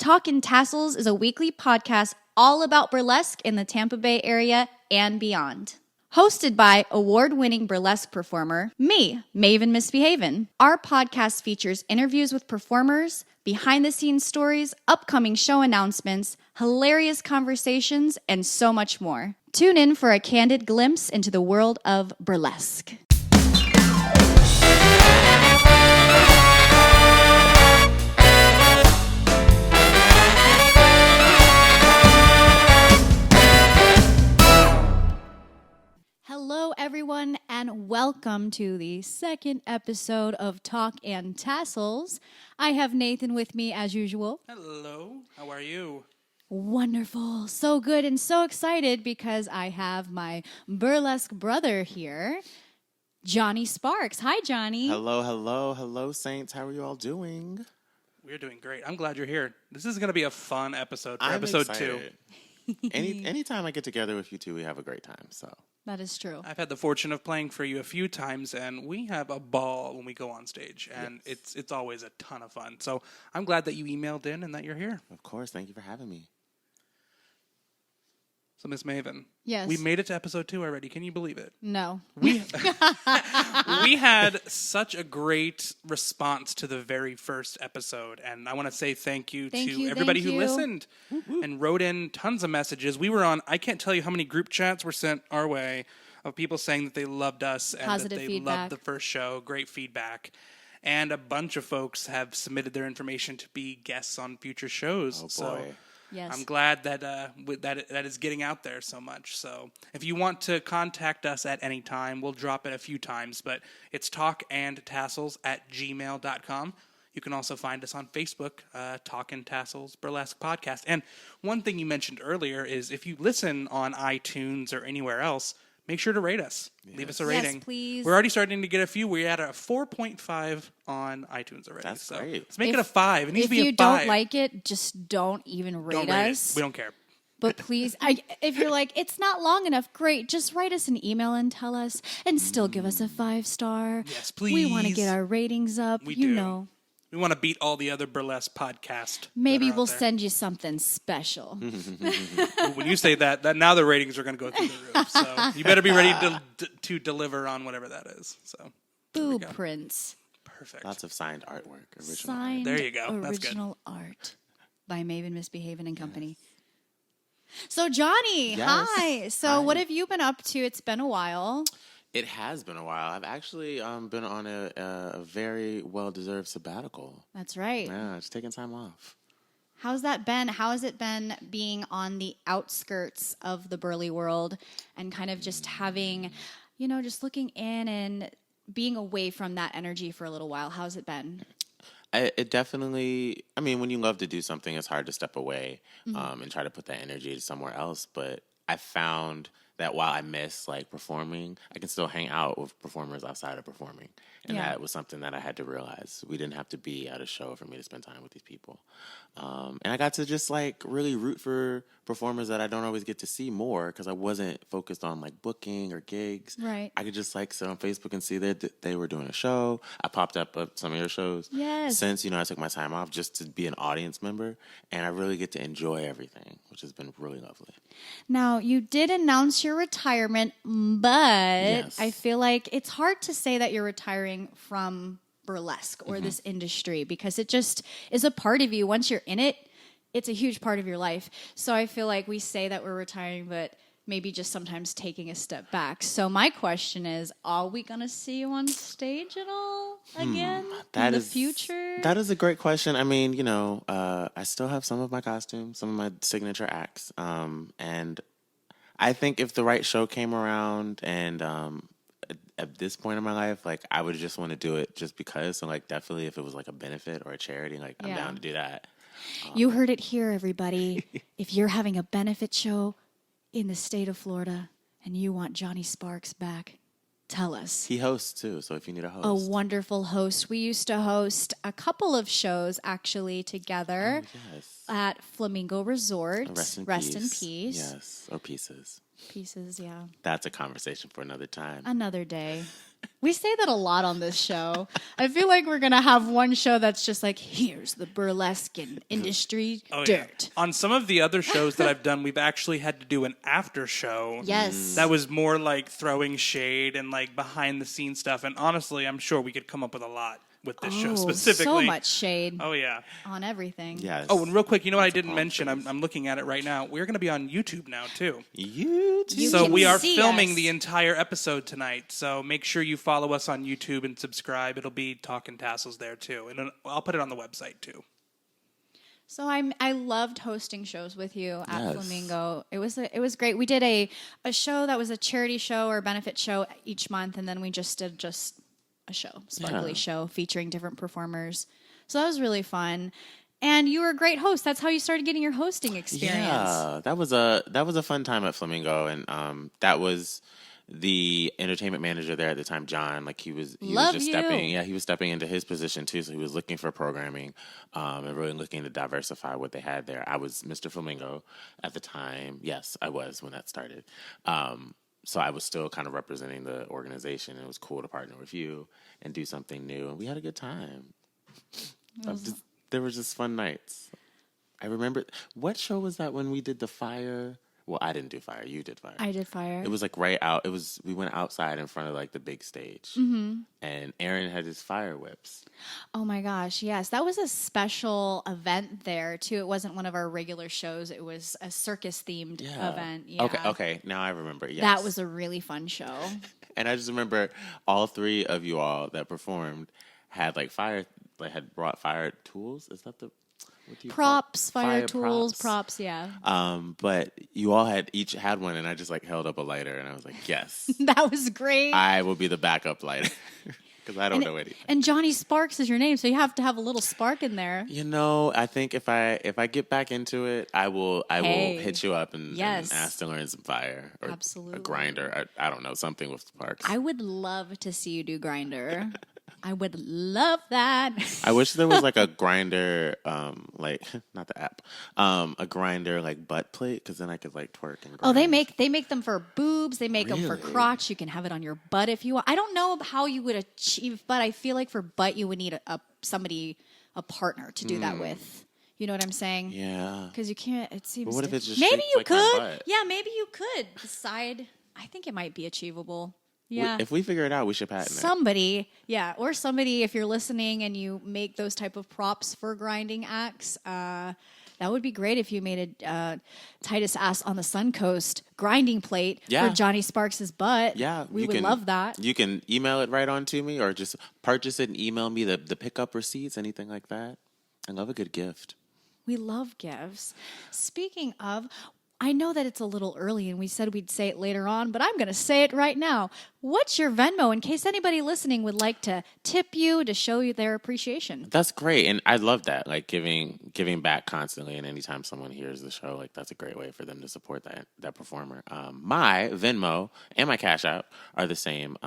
Talkin' Tassels is a weekly podcast all about burlesque in the Tampa Bay area and beyond. Hosted by award-winning burlesque performer, me, Maven Misbehavin'. Our podcast features interviews with performers, behind-the-scenes stories, upcoming show announcements, hilarious conversations, and so much more. Tune in for a candid glimpse into the world of burlesque. Hello, everyone, and welcome to the second episode of Talk and Tassels. I have Nathan with me as usual. Hello, how are you? Wonderful, so good, and so excited because I have my burlesque brother here, Johnny Sparks. Hi, Johnny. Hello, Saints. How are you all doing? We're doing great. I'm glad you're here. This is going to be a fun episode for I'm episode excited. 2. Anytime I get together with you two, we have a great time. So That is true. I've had the fortune of playing for you a few times, and we have a ball when we go on stage, and Yes. it's always a ton of fun. So I'm glad that you emailed in and that you're here. of course, thank you for having me. So Miss Maven, Yes. we made it to episode 2 already. Can you believe it? No. We had such a great response to the very first episode, and I want to say thank you to everybody who listened and wrote in tons of messages. We were on, I can't tell you how many group chats were sent our way of people saying that they loved us and Positive that they feedback. loved the first show. Great feedback. And a bunch of folks have submitted their information to be guests on future shows. Oh, So boy. Yes. I'm glad that that is getting out there so much. So if you want to contact us at any time, we'll drop it a few times, but it's talkandtassels@gmail.com. You can also find us on Facebook, Talkin' Tassels Burlesque Podcast. And one thing you mentioned earlier is if you listen on iTunes or anywhere else, make sure to rate us. Leave us a Yes, rating. please. We're already starting to get a few. We're at a 4.5 on iTunes already. That's so great. let's make it a 5. It needs If to be you a 5. don't like it, just don't even rate Don't rate us. it. We don't care. But please, if you're like, it's not long enough, great. Just write us an email and tell us, and still give us a 5-star. Yes, We want to please. get our ratings up. We you do. know. We want to beat all the other burlesque podcasts. Maybe that are we'll out there. send you something special. When you say that now the ratings are going to go through the roof. So you better be ready to deliver on whatever that is. So Boo prints. perfect. Lots of signed artwork, original. Signed There you go. That's good. original art by Maven Misbehavin' and Company. So, Johnny, Yes. hi. So, Hi. what have you been up to? It's been a while. It has been a while. I've actually been on a very well-deserved sabbatical. That's right. Yeah, just taking time off. How's that been? How has it been being on the outskirts of the burly world and kind of just having, just looking in and being away from that energy for a little while? How's it been? It definitely, when you love to do something, it's hard to step away and try to put that energy somewhere else. But I found that while I miss performing, I can still hang out with performers outside of performing. And Yeah. that was something that I had to realize. We didn't have to be at a show for me to spend time with these people. And I got to just really root for performers that I don't always get to see more because I wasn't focused on booking or gigs. Right. I could just sit on Facebook and see that they were doing a show. I popped up at some of your shows. Yes. Since, I took my time off just to be an audience member. And I really get to enjoy everything, which has been really lovely. Now, you did announce your retirement, but Yes. I feel like it's hard to say that you're retiring from burlesque or this industry because it just is a part of you. Once you're in it, it's a huge part of your life. So I feel like we say that we're retiring, but maybe just sometimes taking a step back. So my question is, are we going to see you on stage at all again in the future? That is a great question. I still have some of my costumes, some of my signature acts. And I think if the right show came around and at this point in my life, I would just want to do it just because. So, definitely if it was a benefit or a charity, I'm down to do that. You heard it here, everybody. If you're having a benefit show in the state of Florida and you want Johnny Sparks back, tell us. He hosts too, so if you need a host. A wonderful host. We used to host a couple of shows actually together Yes. at Flamingo Resort. Rest in peace. Yes, or pieces. Pieces, yeah. That's a conversation for another time. Another day. We say that a lot on this show. I feel like we're going to have one show that's just like, here's the burlesque and industry dirt. Yeah. On some of the other shows that I've done, we've actually had to do an after show. Yes. That was more like throwing shade and like behind the scenes stuff. And honestly, I'm sure we could come up with a lot with this show specifically. So much shade. Oh, yeah. On everything. Yes. Oh, and real quick, you know what I didn't mention? I'm looking at it right now. We're going to be on YouTube now, too. YouTube? So we are filming the entire episode tonight. So make sure you follow us on YouTube and subscribe. It'll be Talkin' Tassels there, too. And I'll put it on the website, too. So I loved hosting shows with you at Flamingo. It was great. We did a show that was a charity show or benefit show each month, and then we just did a show, sparkly show featuring different performers. So that was really fun. And you were a great host. That's how you started getting your hosting experience. Yeah, that was a fun time at Flamingo, and that was the entertainment manager there at the time, John. Like he was stepping into his position too. So he was looking for programming, and really looking to diversify what they had there. I was Mr. Flamingo at the time. Yes, I was when that started. So I was still kind of representing the organization. It was cool to partner with you and do something new. And we had a good time. There were just fun nights. I remember, what show was that when we did the fire? Well, I didn't do fire. You did fire. I did fire. It was like right out. We went outside in front of like the big stage. Mm-hmm. And Aaron had his fire whips. Oh my gosh, yes. That was a special event there too. It wasn't one of our regular shows. It was a circus themed event. Yeah. Okay. Now I remember. Yes. That was a really fun show. And I just remember all three of you all that performed had like had brought fire tools. Is that the props, fire tools, props, yeah. But you all each had one, and I just like held up a lighter, and I was like, yes. That was great. I will be the backup lighter. Because I don't know anything. And Johnny Sparks is your name, so you have to have a little spark in there. You know, I think if I get back into it, I will hit you up and ask to learn some fire. Or absolutely. A grinder. I don't know, something with sparks. I would love to see you do grinder. I would love that. I wish there was like a grinder, like not the app, a grinder like butt plate, because then I could like twerk and grind. Oh, they make them for boobs. They make them for crotch. You can have it on your butt if you want. I don't know how you would achieve, but I feel like for butt you would need a partner to do that with. You know what I'm saying? Yeah. Because you can't. It seems. But what if it's just maybe you like my butt? Yeah, maybe you could decide. I think it might be achievable. Yeah. If we figure it out, we should patent it. Somebody, if you're listening and you make those type of props for grinding acts, that would be great if you made a Tightest Ass on the Suncoast grinding plate for Johnny Sparks' butt. Yeah. We would love that. You can email it right on to me or just purchase it and email me the pickup receipts, anything like that. I love a good gift. We love gifts. Speaking of, I know that it's a little early and we said we'd say it later on, but I'm going to say it right now. What's your Venmo in case anybody listening would like to tip you to show you their appreciation? That's great. And I love that, like giving back constantly. And anytime someone hears the show, like that's a great way for them to support that performer. My Venmo and my Cash App are the same.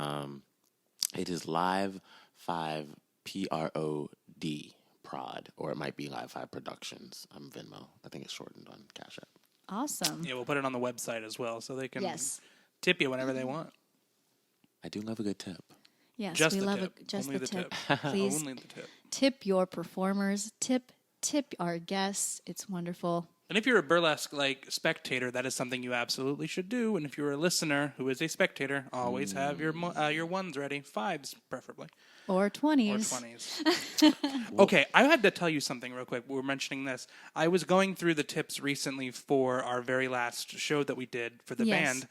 It is Live 5 PROD prod, or it might be Live 5 Productions. Venmo. I think it's shortened on Cash App. Awesome. Yeah, we'll put it on the website as well so they can tip you whenever they want. I do love a good tip. Yes, just we the love tip. just Only the tip. tip. Please Only the tip. Tip your performers. Tip our guests. It's wonderful. And if you're a burlesque spectator, that is something you absolutely should do. And if you're a listener who is a spectator, always have your ones ready, 5s preferably. Or 20s. Or 20s. Okay, I had to tell you something real quick. We were mentioning this. I was going through the tips recently for our very last show that we did for the band.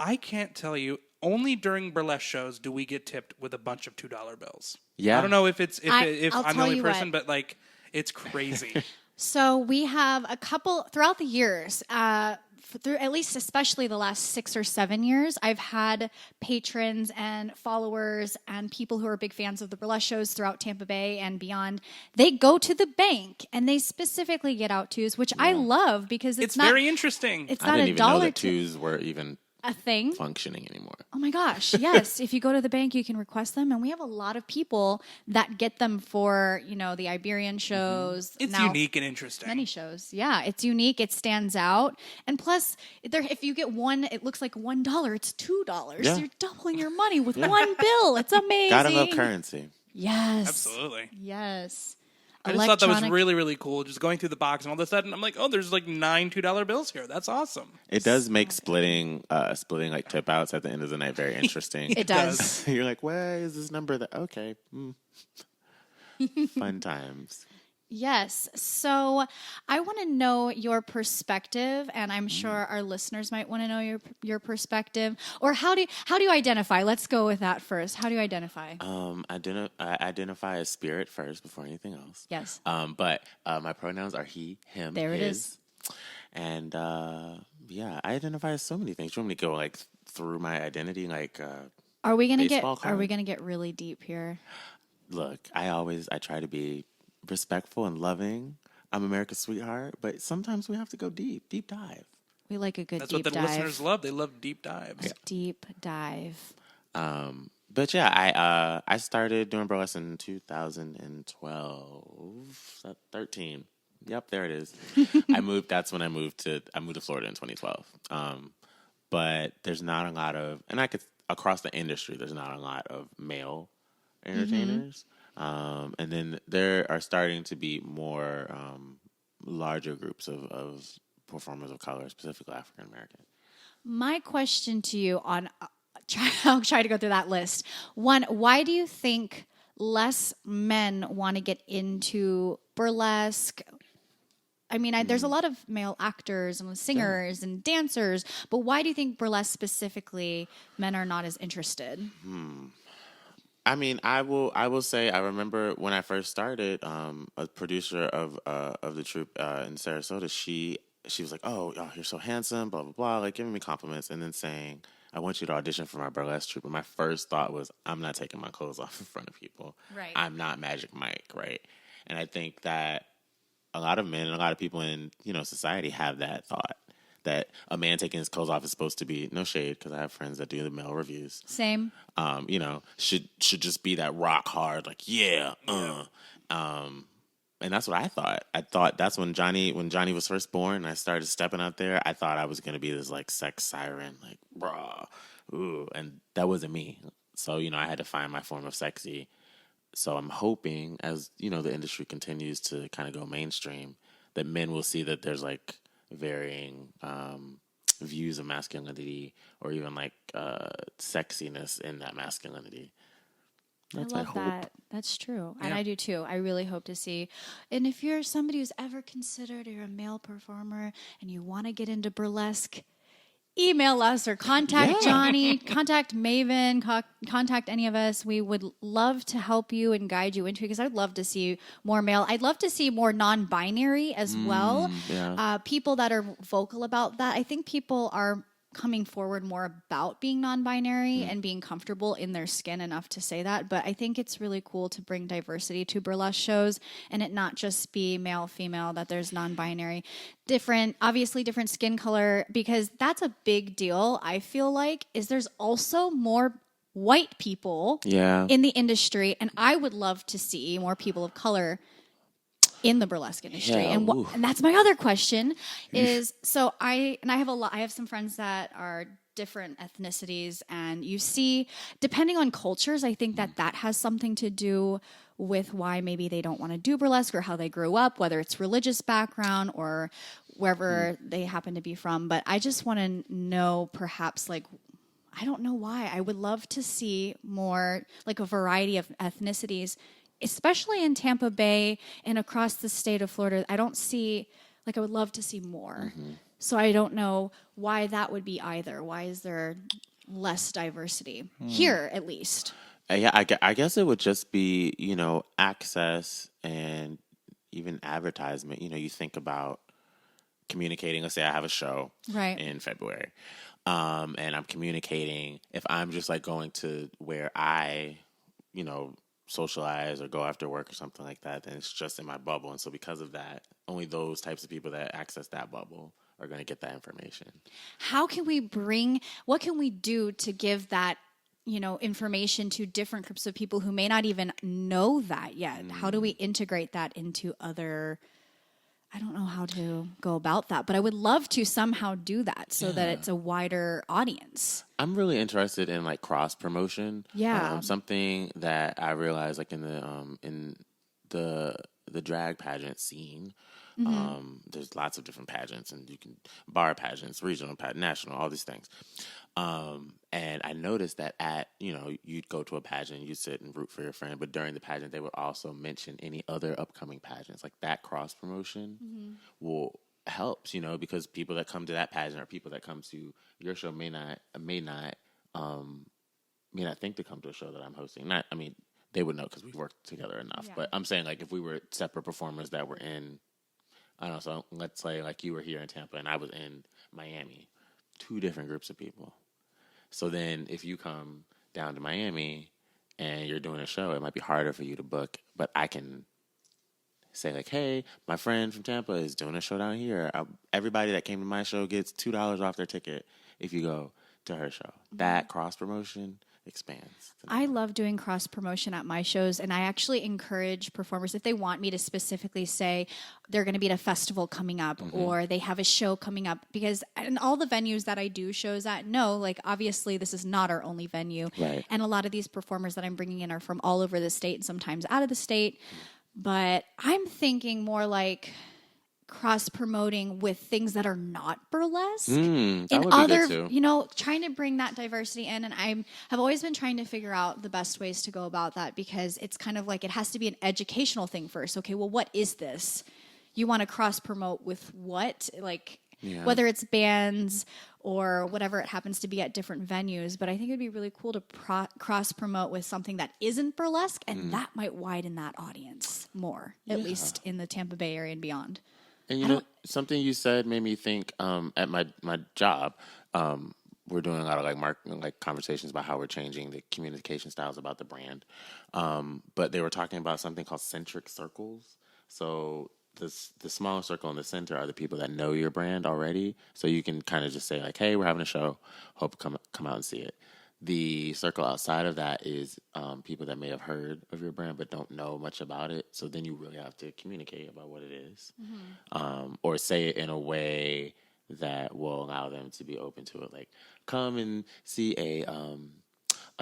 I can't tell you, only during burlesque shows do we get tipped with a bunch of $2 bills. Yeah. I don't know if I'm the only person, what. but it's crazy. So we have a couple throughout the years, through at least especially the last 6 or 7 years, I've had patrons and followers and people who are big fans of the burlesque shows throughout Tampa Bay and beyond. They go to the bank and they specifically get out twos, which I love because it's not very interesting. It's I not didn't a even know dollar that twos were even a thing functioning anymore. Oh my gosh, yes. If you go to the bank, you can request them. And we have a lot of people that get them for, the Iberian shows. It's unique and interesting. Many shows. Yeah, it's unique. It stands out. And plus, if you get one, it looks like $1. It's $2. Yeah. You're doubling your money with one bill. It's amazing. Gotta love currency. Yes. Absolutely. Yes. I just thought that was really, really cool. Just going through the box, and all of a sudden, I'm like, oh, there's like 9 $2 bills here. That's awesome. It does make splitting like tip outs at the end of the night very interesting. It does. You're like, where is this number? Okay. Fun times. Yes. So I want to know your perspective, and I'm sure our listeners might want to know your perspective. Or how do you identify? Let's go with that first. How do you identify? I identify as spirit first before anything else. Yes. But my pronouns are he, him, there his. It is. And I identify as so many things. You want me to go like through my identity, like Are we gonna get really deep here? Look, I try to be respectful and loving. I'm America's sweetheart, but sometimes we have to go deep dive. We like a good That's deep dive. That's what the listeners love. They love deep dives. Yeah. Deep dive. But yeah, I started doing burlesque in 2012, 13. Yep, there it is. That's when I moved to Florida in 2012. But there's not a lot of, and across the industry, there's not a lot of male entertainers. And then there are starting to be more larger groups of performers of color, specifically African American. My question to you I'll try to go through that list. One, why do you think less men want to get into burlesque? I mean, there's a lot of male actors and singers and dancers, but why do you think burlesque specifically men are not as interested? I mean, I will say I remember when I first started, a producer of the troupe in Sarasota, she was like, oh, you're so handsome, blah, blah, blah, like giving me compliments and then saying, I want you to audition for my burlesque troupe. And my first thought was, I'm not taking my clothes off in front of people. Right. I'm not Magic Mike, right? And I think that a lot of men and a lot of people in, society have that thought. That a man taking his clothes off is supposed to be, no shade, because I have friends that do the male reviews. Same. Should just be that rock hard, like, yeah. And that's what I thought. I thought that's when Johnny was first born and I started stepping out there, I thought I was going to be this, like, sex siren, like, brah, ooh. And that wasn't me. So, I had to find my form of sexy. So I'm hoping as, the industry continues to kind of go mainstream, that men will see that there's, like, varying views of masculinity or even like sexiness in that masculinity. That's I love that. That's true. Yeah. And I do too. I really hope to see. And if you're somebody who's ever considered you're a male performer and you want to get into burlesque, email us or contact Johnny, contact Maven, contact any of us. We would love to help you and guide you into it because I'd love to see more male. I'd love to see more non-binary as well. Yeah. People that are vocal about that. I think people are coming forward more about being non-binary and being comfortable in their skin enough to say that. But I think it's really cool to bring diversity to burlesque shows and it not just be male, female, that there's non-binary. Obviously different skin color, because that's a big deal, I feel like, is there's also more white people in the industry. And I would love to see more people of color in the burlesque industry. And that's my other question is, so I have some friends that are different ethnicities, and you see, depending on cultures, I think that has something to do with why maybe they don't want to do burlesque or how they grew up, whether it's religious background or wherever they happen to be from. But I just want to know, perhaps, like, I don't know why. I would love to see more, like, a variety of ethnicities, especially in Tampa Bay and across the state of Florida. I don't see, like, I would love to see more. So I don't know why that would be either. Why is there less diversity here, at least? Yeah, I guess it would just be, access and even advertisement. You think about communicating. Let's say I have a show in February, and I'm communicating. If I'm just like going to where I, socialize or go after work or something like that, then it's just in my bubble. And so because of that, only those types of people that access that bubble are going to get that information. What can we do to give that, information to different groups of people who may not even know that yet? How do we integrate that into other... I don't know how to go about that, but I would love to somehow do that so that it's a wider audience. I'm really interested in like cross promotion. Yeah. Something that I realized like in the drag pageant scene. There's lots of different pageants, and you can bar pageants, regional pageant, national, all these things. And I noticed that you'd go to a pageant, you'd sit and root for your friend, but during the pageant, they would also mention any other upcoming pageants. Like that cross promotion will helps, because people that come to that pageant or people that come to your show may not think to come to a show that I'm hosting. They would know because we've worked together enough. Yeah. But I'm saying like if we were separate performers that were in, I don't know, so let's say like you were here in Tampa and I was in Miami, 2 different groups of people. So then if you come down to Miami and you're doing a show, it might be harder for you to book, but I can say like, hey, my friend from Tampa is doing a show down here. Everybody that came to my show gets $2 off their ticket if you go to her show. That cross promotion expands. I love doing cross promotion at my shows, and I actually encourage performers if they want me to specifically say they're going to be at a festival coming up or they have a show coming up, because in all the venues that I do shows at, obviously this is not our only venue. Right. And a lot of these performers that I'm bringing in are from all over the state and sometimes out of the state. But I'm thinking more like cross-promoting with things that are not burlesque. That would be good too. Trying to bring that diversity in. And I have always been trying to figure out the best ways to go about that, because it's kind of like it has to be an educational thing first. Okay, well, what is this? You want to cross-promote with what? Whether it's bands or whatever it happens to be at different venues. But I think it'd be really cool to cross-promote with something that isn't burlesque, and that might widen that audience more, at least in the Tampa Bay area and beyond. And something you said made me think. At my job, we're doing a lot of conversations about how we're changing the communication styles about the brand. But they were talking about something called centric circles. So the smaller circle in the center are the people that know your brand already. So you can kind of just say like, "Hey, we're having a show. Hope come out and see it." The circle outside of that is people that may have heard of your brand but don't know much about it. So then you really have to communicate about what it is, or say it in a way that will allow them to be open to it. Like, come and see a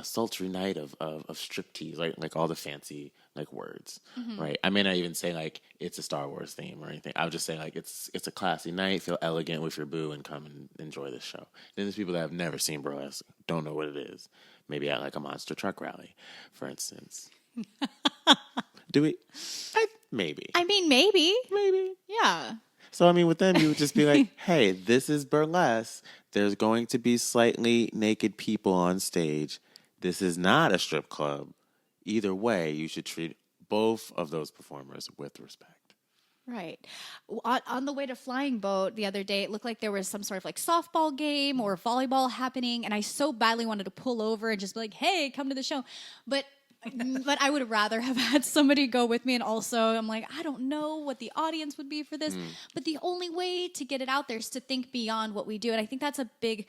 sultry night of striptease, like all the fancy words, right? I may not even say like it's a Star Wars theme or anything. I would just say like it's a classy night, feel elegant with your boo, and come and enjoy this show. Then there's people that have never seen burlesque, don't know what it is. Maybe at like a monster truck rally, for instance. Do we? Maybe. I mean, maybe. Yeah. So, with them, you would just be like, hey, this is burlesque. There's going to be slightly naked people on stage. This is not a strip club. Either way, you should treat both of those performers with respect. Right. On the way to Flying Boat the other day, it looked like there was some sort of softball game or volleyball happening, and I so badly wanted to pull over and just be like, hey, come to the show. But I would rather have had somebody go with me. And also, I'm like, I don't know what the audience would be for this. But the only way to get it out there is to think beyond what we do. And I think that's a big...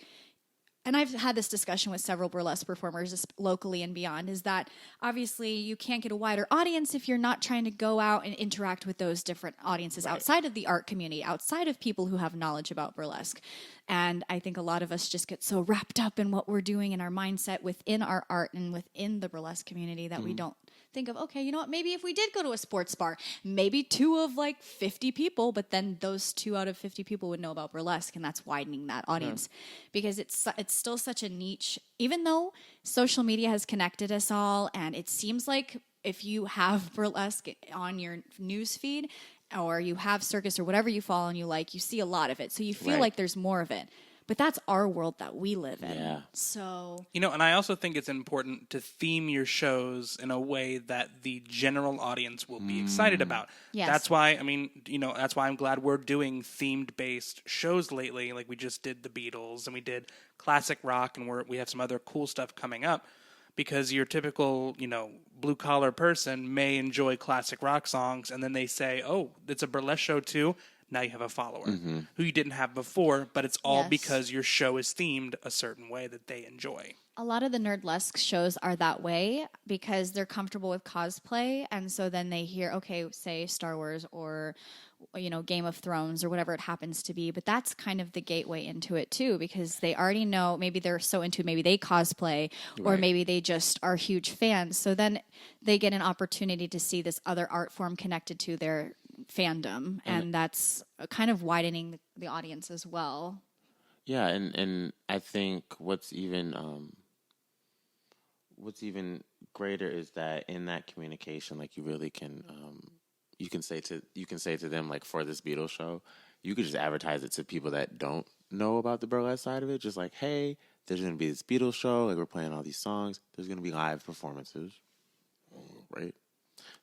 And I've had this discussion with several burlesque performers locally and beyond, is that obviously you can't get a wider audience if you're not trying to go out and interact with those different audiences outside of the art community, outside of people who have knowledge about burlesque. And I think a lot of us just get so wrapped up in what we're doing and our mindset within our art and within the burlesque community that we don't think of, okay, you know what, maybe if we did go to a sports bar, maybe 2 of 50 people, but then those 2 out of 50 people would know about burlesque, and that's widening that audience. Because it's still such a niche, even though social media has connected us all, and it seems like if you have burlesque on your news feed, or you have circus or whatever you follow and you like, you see a lot of it. So you feel like there's more of it. But that's our world that we live in. Yeah. So... and I also think it's important to theme your shows in a way that the general audience will be excited about. Yes. That's why, that's why I'm glad we're doing themed-based shows lately. Like we just did the Beatles and we did classic rock, and we have some other cool stuff coming up. Because your typical, blue-collar person may enjoy classic rock songs, and then they say, oh, it's a burlesque show too? now you have a follower who you didn't have before, but it's all because your show is themed a certain way that they enjoy. A lot of the Nerdlesque shows are that way because they're comfortable with cosplay, and so then they hear, okay, say Star Wars or Game of Thrones or whatever it happens to be, but that's kind of the gateway into it too, because they already know, maybe they're so into it, maybe they cosplay, or maybe they just are huge fans, so then they get an opportunity to see this other art form connected to their fandom, and that's kind of widening the audience as well. Yeah, and I think what's even greater is that in that communication, like you really can you can say to them, like, for this Beatles show, you could just advertise it to people that don't know about the burlesque side of it, just like, hey, there's going to be this Beatles show, like, we're playing all these songs, there's going to be live performances, right?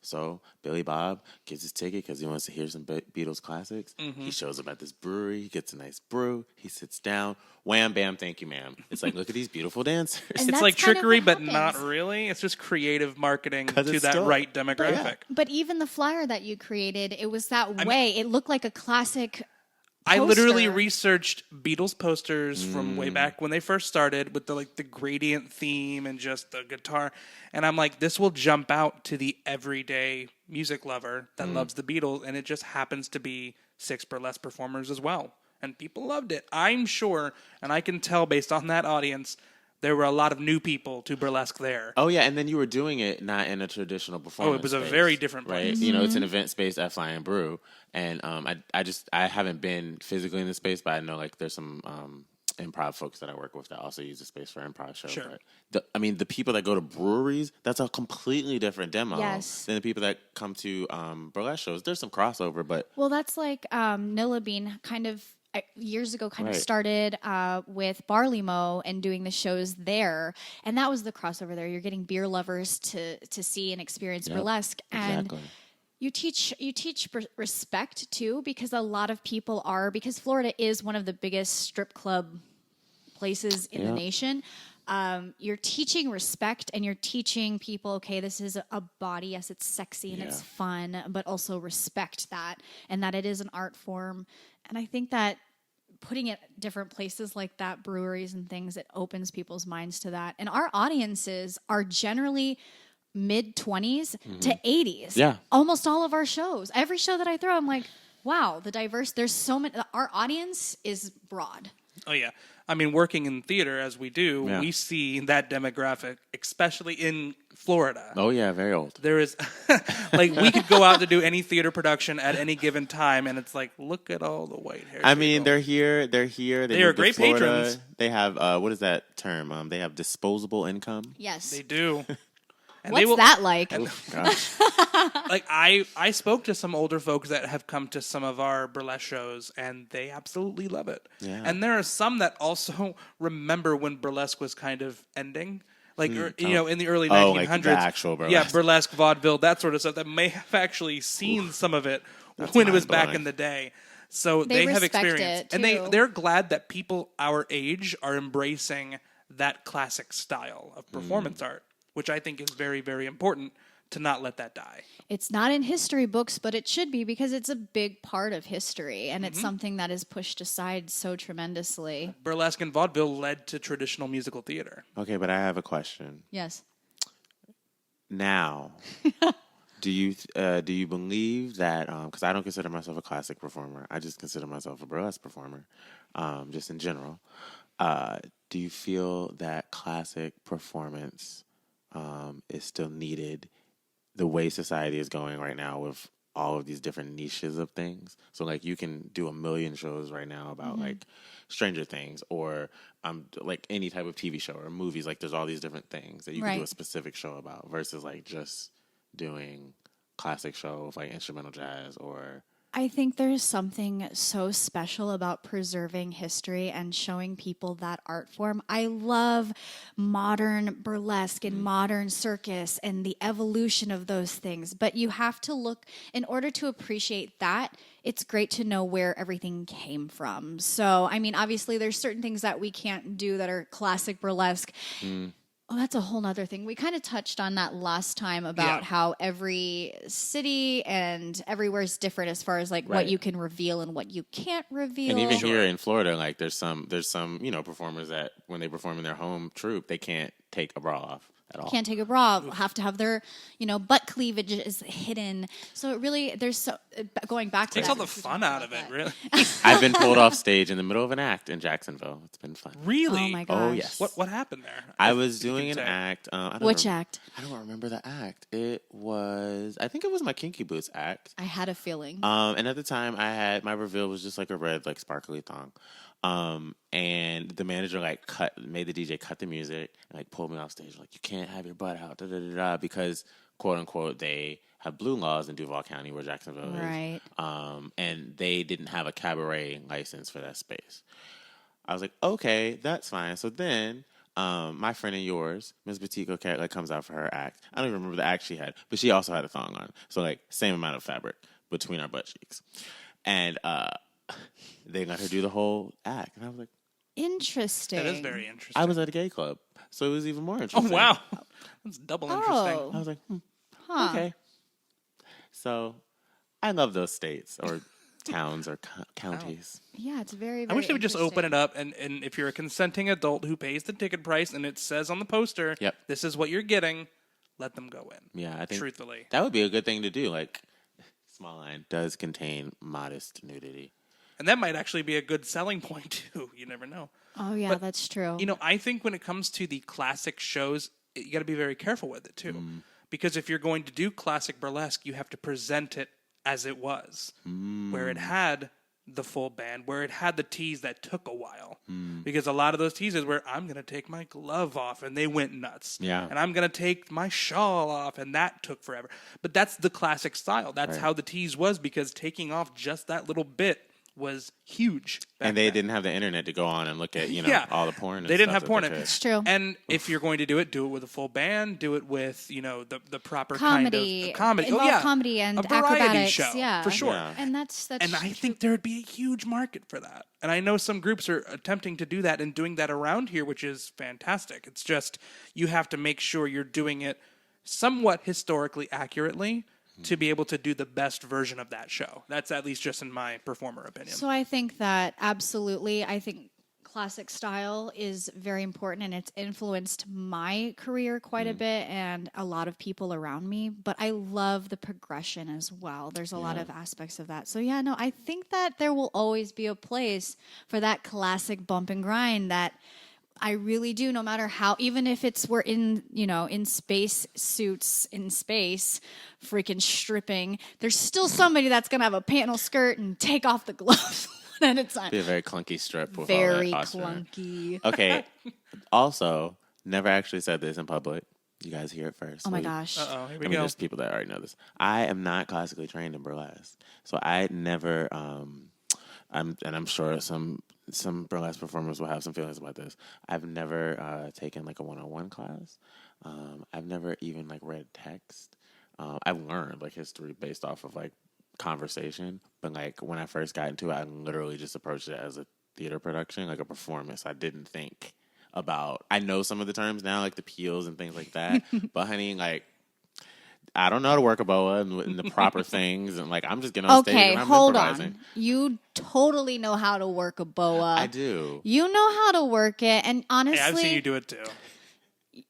So Billy Bob gets his ticket because he wants to hear some Beatles classics. He shows up at this brewery. He gets a nice brew. He sits down. Wham, bam, thank you, ma'am. It's like, look at these beautiful dancers. It's like trickery, but not really. It's just creative marketing to that right demographic. But even the flyer that you created, it was that way. It looked like a classic poster. I literally researched Beatles posters from way back when they first started with the gradient theme and just the guitar. And I'm like, this will jump out to the everyday music lover that loves the Beatles. And it just happens to be 6 burlesque performers as well. And people loved it. I'm sure, and I can tell based on that audience, there were a lot of new people to burlesque there. Oh, yeah, and then you were doing it not in a traditional performance it was a space, very different place. Right? It's an event space at Fly and Brew. And I haven't been physically in the space, but I know, like, there's some improv folks that I work with that also use the space for improv shows. Sure. But the people that go to breweries, that's a completely different demo than the people that come to burlesque shows. There's some crossover, but... Well, that's like Nilla Bean kind of... years ago of started with Barley Mow and doing the shows there, and that was the crossover there. You're getting beer lovers to see and experience burlesque, and you teach respect too, because a lot of people because Florida is one of the biggest strip club places in the nation. You're teaching respect, and you're teaching people, okay, this is a body, yes, it's sexy and it's fun, but also respect that, and that it is an art form. And I think that putting it different places like that, breweries and things, it opens people's minds to that. And our audiences are generally mid-20s to 80s. Yeah. Almost all of our shows. Every show that I throw, I'm like, wow, there's so many. Our audience is broad. Oh, yeah. I mean, working in theater as we do, we see that demographic, especially in Florida. Oh, yeah, very old. There is, like, we could go out to do any theater production at any given time, and it's like, look at all the white hair. I mean, they're here. They are great patrons. They have, what is that term? They have disposable income. Yes. They do. And what's that like? Like, I spoke to some older folks that have come to some of our burlesque shows, and they absolutely love it. Yeah. And there are some that also remember when burlesque was kind of ending. Like, in the early 1900s. Like the actual burlesque. Yeah, burlesque, vaudeville, that sort of stuff, that may have actually seen some of it when it was back in the day. So they have experienced it, and they're glad that people our age are embracing that classic style of performance art, which I think is very, very important to not let that die. It's not in history books, but it should be, because it's a big part of history, and it's something that is pushed aside so tremendously. Burlesque and vaudeville led to traditional musical theater. Okay, but I have a question. Yes. Now, do you believe that, because I don't consider myself a classic performer, I just consider myself a burlesque performer, just in general. Do you feel that classic performance is still needed the way society is going right now with all of these different niches of things? So, like, you can do a million shows right now about like Stranger Things or like any type of TV show or movies. Like, there's all these different things that you can do a specific show about versus like just doing classic show with like instrumental jazz or... I think there's something so special about preserving history and showing people that art form. I love modern burlesque and modern circus and the evolution of those things. But you have to look, in order to appreciate that, it's great to know where everything came from. So, I mean, obviously there's certain things that we can't do that are classic burlesque. Oh, that's a whole nother thing. We kind of touched on that last time about how every city and everywhere is different as far as like what you can reveal and what you can't reveal. And even here in Florida, like there's some performers that when they perform in their home troupe, they can't take a bra off at all. Can't take a bra. Have to have their butt cleavage is hidden. So it really going back to takes that, all the fun out of it. Really, I've been pulled off stage in the middle of an act in Jacksonville. It's been fun. Really? Oh my gosh. Oh yes. What happened there? I was doing an act. Which act? I don't remember the act. I think it was my Kinky Boots act. I had a feeling. And at the time, my reveal was just like a red, like sparkly thong. And the manager made the DJ cut the music and like pulled me off stage like, you can't have your butt out, da da da da, because quote unquote they have blue laws in Duval County where Jacksonville is. Right. And they didn't have a cabaret license for that space. I was like, okay, that's fine. So then my friend and yours, Ms. Batiko Cat, like comes out for her act. I don't even remember the act she had, but she also had a thong on. So like same amount of fabric between our butt cheeks. And they let her do the whole act. And I was like, interesting. That is very interesting. I was at a gay club, so it was even more interesting. Oh, wow. That's double interesting. I was like, okay. So I love those states or towns or counties. Yeah, it's very, very I wish they would just open interesting. it up, and if you're a consenting adult who pays the ticket price and it says on the poster, this is what you're getting, let them go in. Yeah, I think truthfully. that would be a good thing to do. Like, Small Line does contain modest nudity. And that might actually be a good selling point, too. You never know. Oh, yeah, but, that's true. I think when it comes to the classic shows, you got to be very careful with it, too. Because if you're going to do classic burlesque, you have to present it as it was, where it had the full band, where it had the tease that took a while. Because a lot of those teases where I'm going to take my glove off, and they went nuts. Yeah. And I'm going to take my shawl off, and that took forever. But that's the classic style. That's how the tease was, because taking off just that little bit was huge. And they didn't have the internet to go on and look at, all the porn. They didn't have porn. It's true. And if you're going to do it with a full band. Do it with, the proper comedy. kind of comedy. Involve comedy and a variety acrobatics. show, yeah, for sure. Yeah. And that's and I think there would be a huge market for that. And I know some groups are attempting to do that and doing that around here, which is fantastic. It's just you have to make sure you're doing it somewhat historically accurately to be able to do the best version of that show. That's at least just in my performer opinion. So I think that absolutely, I think classic style is very important, and it's influenced my career quite a bit and a lot of people around me. But I love the progression as well. There's a lot of aspects of that. So yeah, no, I think that there will always be a place for that classic bump and grind that I really do, no matter how, even if we're in, in space suits in space, freaking stripping, there's still somebody that's going to have a panel skirt and take off the gloves one at a time. Be a very clunky strip with very all that costume. clunky. Okay. Also, never actually said this in public. You guys hear it first. Oh my gosh. Uh-oh, here we I mean, go. there's people that already know this. I am not classically trained in burlesque. So I never, I'm sure some burlesque performers will have some feelings about this. I've never taken like a 101 class. I've never even like read text. I've learned like history based off of like conversation, but like when I first got into it, I literally just approached it as a theater production, like a performance. I didn't think about. I know some of the terms now, like the peels and things like that, but honey, like I don't know how to work a boa and the proper things, and like I'm just getting on stage and I'm hold improvising. on. You totally know how to work a boa. I do. You know how to work it, and honestly, I've seen you do it too.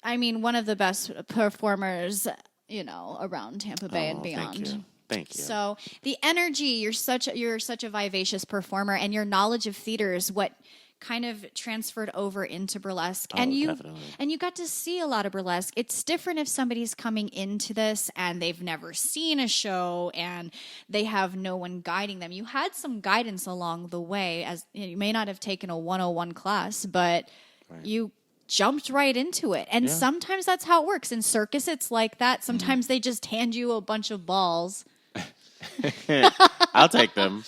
I mean, one of the best performers, around Tampa Bay and beyond. Thank you. So the energy, you're such a vivacious performer, and your knowledge of theater is what kind of transferred over into burlesque. And you got to see a lot of burlesque. It's different if somebody's coming into this and they've never seen a show and they have no one guiding them. You had some guidance along the way, as you may not have taken a 101 class, but you jumped right into it. And sometimes that's how it works. In circus, it's like that. Sometimes they just hand you a bunch of balls. I'll take them.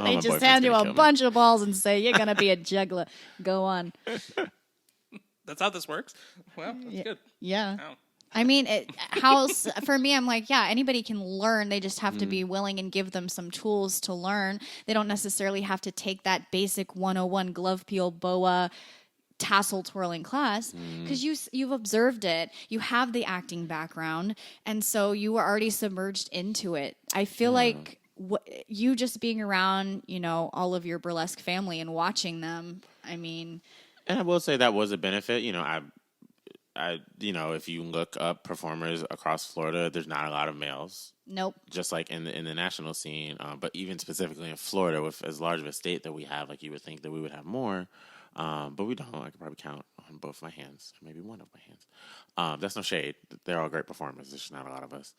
They just hand you a bunch of balls and say, you're going to be a juggler. Go on. That's how this works? Well, that's good. Yeah. Oh. I mean, for me, I'm like, yeah, anybody can learn. They just have to be willing and give them some tools to learn. They don't necessarily have to take that basic 101 glove peel boa tassel twirling class because you've observed it, you have the acting background, and so you were already submerged into it. I feel like you just being around, all of your burlesque family and watching them. I mean, and I will say that was a benefit. If you look up performers across Florida, there's not a lot of males. Nope. Just like in the national scene, but even specifically in Florida, with as large of a state that we have, like you would think that we would have more. But we don't. I could probably count on both my hands, maybe one of my hands. That's no shade. They're all great performers. There's just not a lot of us.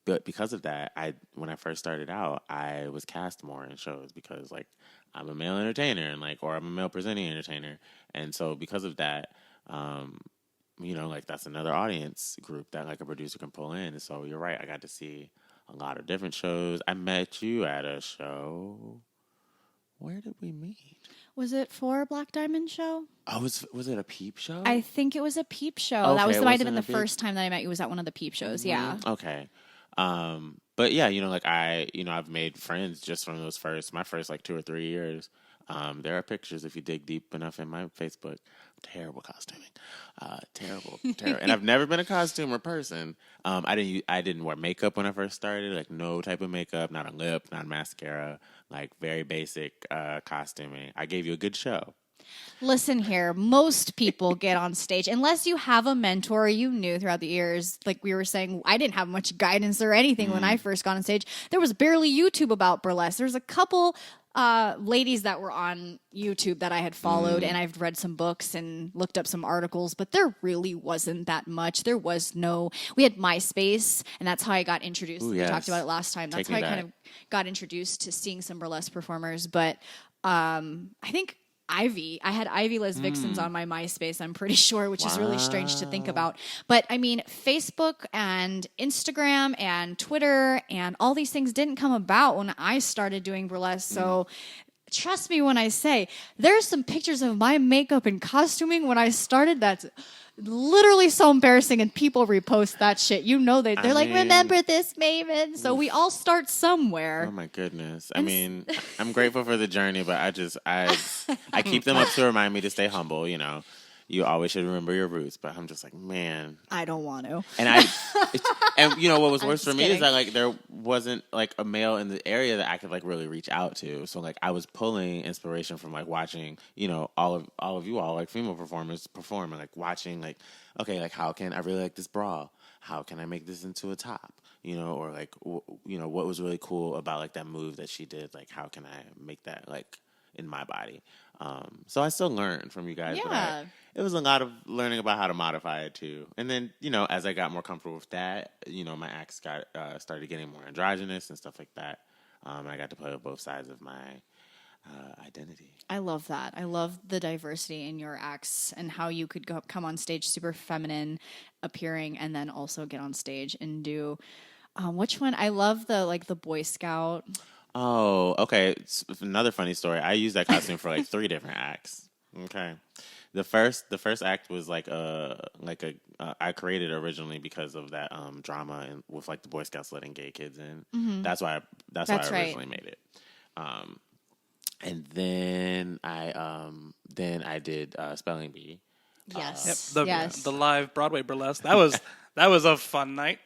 But because of that, when I first started out, I was cast more in shows because like I'm a male entertainer and or I'm a male presenting entertainer, and so because of that, that's another audience group that like a producer can pull in. And so you're right. I got to see a lot of different shows. I met you at a show. Where did we meet? Was it for a Black Diamond show? Oh, was it a peep show? I think it was a peep show. Okay, Might have been the first time that I met you was at one of the peep shows. Yeah. Okay. But yeah, I've made friends just from my first like 2 or 3 years. There are pictures if you dig deep enough in my Facebook. Terrible costuming, terrible. And I've never been a costumer person. I didn't wear makeup when I first started. Like no type of makeup, not a lip, not mascara. Like very basic costuming. I gave you a good show. Listen here, most people get on stage unless you have a mentor you knew throughout the years. Like we were saying, I didn't have much guidance or anything when I first got on stage. There was barely YouTube about burlesque. There's a couple ladies that were on YouTube that I had followed, and I've read some books and looked up some articles, but there really wasn't that much. We had MySpace, and that's how I got introduced. Ooh, We yes. talked about it last time. That's how I kind of got introduced to seeing some burlesque performers. But I think I had Ivy Les Vixens on my MySpace, I'm pretty sure, which is really strange to think about. But I mean, Facebook and Instagram and Twitter and all these things didn't come about when I started doing burlesque. So trust me when I say there's some pictures of my makeup and costuming when I started that's literally so embarrassing, and people repost that shit. They're like, remember this, Maven? So we all start somewhere. Oh my goodness. I mean, I'm grateful for the journey, but I keep them up to remind me to stay humble, You always should remember your roots, but I'm just like, man. I don't want to. And what was worse for me kidding. is that there wasn't a male in the area that I could really reach out to. So I was pulling inspiration from watching, all of you all female performers perform and watching okay, how can I really like this bra? How can I make this into a top? Or what was really cool about that move that she did? How can I make that in my body? So I still learn from you guys. Yeah. But it was a lot of learning about how to modify it too. And then, as I got more comfortable with that, my acts started getting more androgynous and stuff like that. I got to play with both sides of my identity. I love that. I love the diversity in your acts and how you could come on stage super feminine appearing and then also get on stage and do which one? I love the Boy Scout. Oh, okay. It's another funny story. I used that costume for 3 different acts. Okay. The first act was I created originally because of that drama and with the Boy Scouts letting gay kids in. Mm-hmm. That's why I originally made it. And then I did Spelling Bee. Yes. The live Broadway burlesque. That was a fun night.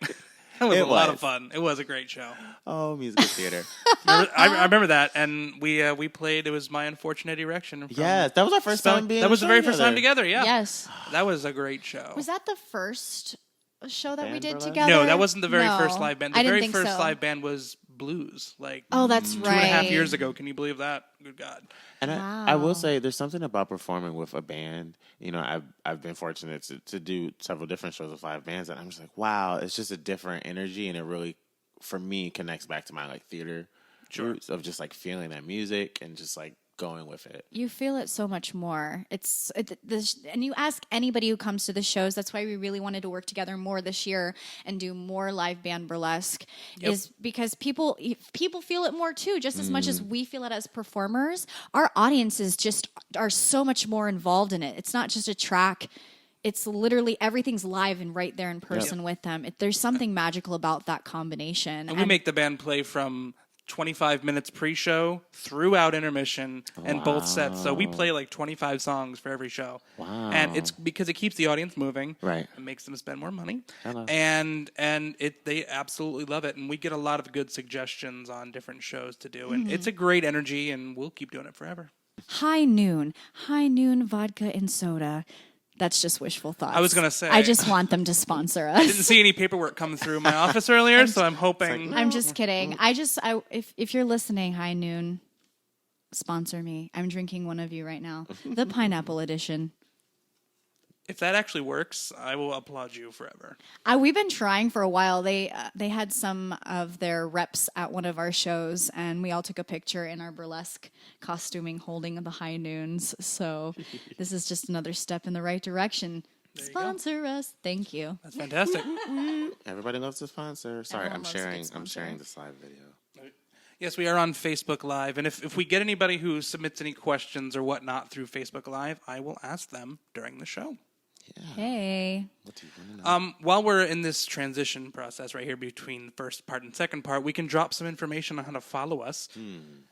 That was a lot of fun. It was a great show. Oh, musical theater. I remember that, and we played. It was My Unfortunate Erection. Yes, that was our first time being. That was the very first time together. Yeah. Yes. That was a great show. Was that the first show that we did burlesque? together? No, that wasn't the very first live band. The very first so. live band was Blues. Oh, that's right. 2.5 years ago. Can you believe that? Good God. And wow. I will say there's something about performing with a band. I've been fortunate to do several different shows with live bands, and I'm just like, wow, it's just a different energy, and it really, for me, connects back to my theater roots of just feeling that music and just going with it. You feel it so much more. And you ask anybody who comes to the shows, that's why we really wanted to work together more this year and do more live band burlesque, is because people feel it more too, just as much as we feel it as performers. Our audiences just are so much more involved in it. It's not just a track. It's literally everything's live and right there in person with them. There's something magical about that combination. And we make the band play from 25 minutes pre-show, throughout intermission, and both sets. So we play like 25 songs for every show. Wow. And it's because it keeps the audience moving. Right. It makes them spend more money. Hello. And they absolutely love it. And we get a lot of good suggestions on different shows to do. And it's a great energy, and we'll keep doing it forever. High Noon vodka and soda. That's just wishful thoughts. I was going to say. I just want them to sponsor us. I didn't see any paperwork come through my office earlier, so I'm hoping. I'm just kidding. If you're listening, High Noon, sponsor me. I'm drinking one of you right now. The pineapple edition. If that actually works, I will applaud you forever. We've been trying for a while. They had some of their reps at one of our shows, and we all took a picture in our burlesque costuming holding the High Noons. So this is just another step in the right direction. Sponsor us. Thank you. That's fantastic. Everybody loves to sponsor. Sorry, I'm sharing this live video. Yes, we are on Facebook Live, and if we get anybody who submits any questions or whatnot through Facebook Live, I will ask them during the show. Yeah. Hey. What do you want to know? While we're in this transition process right here between the first part and second part, we can drop some information on how to follow us.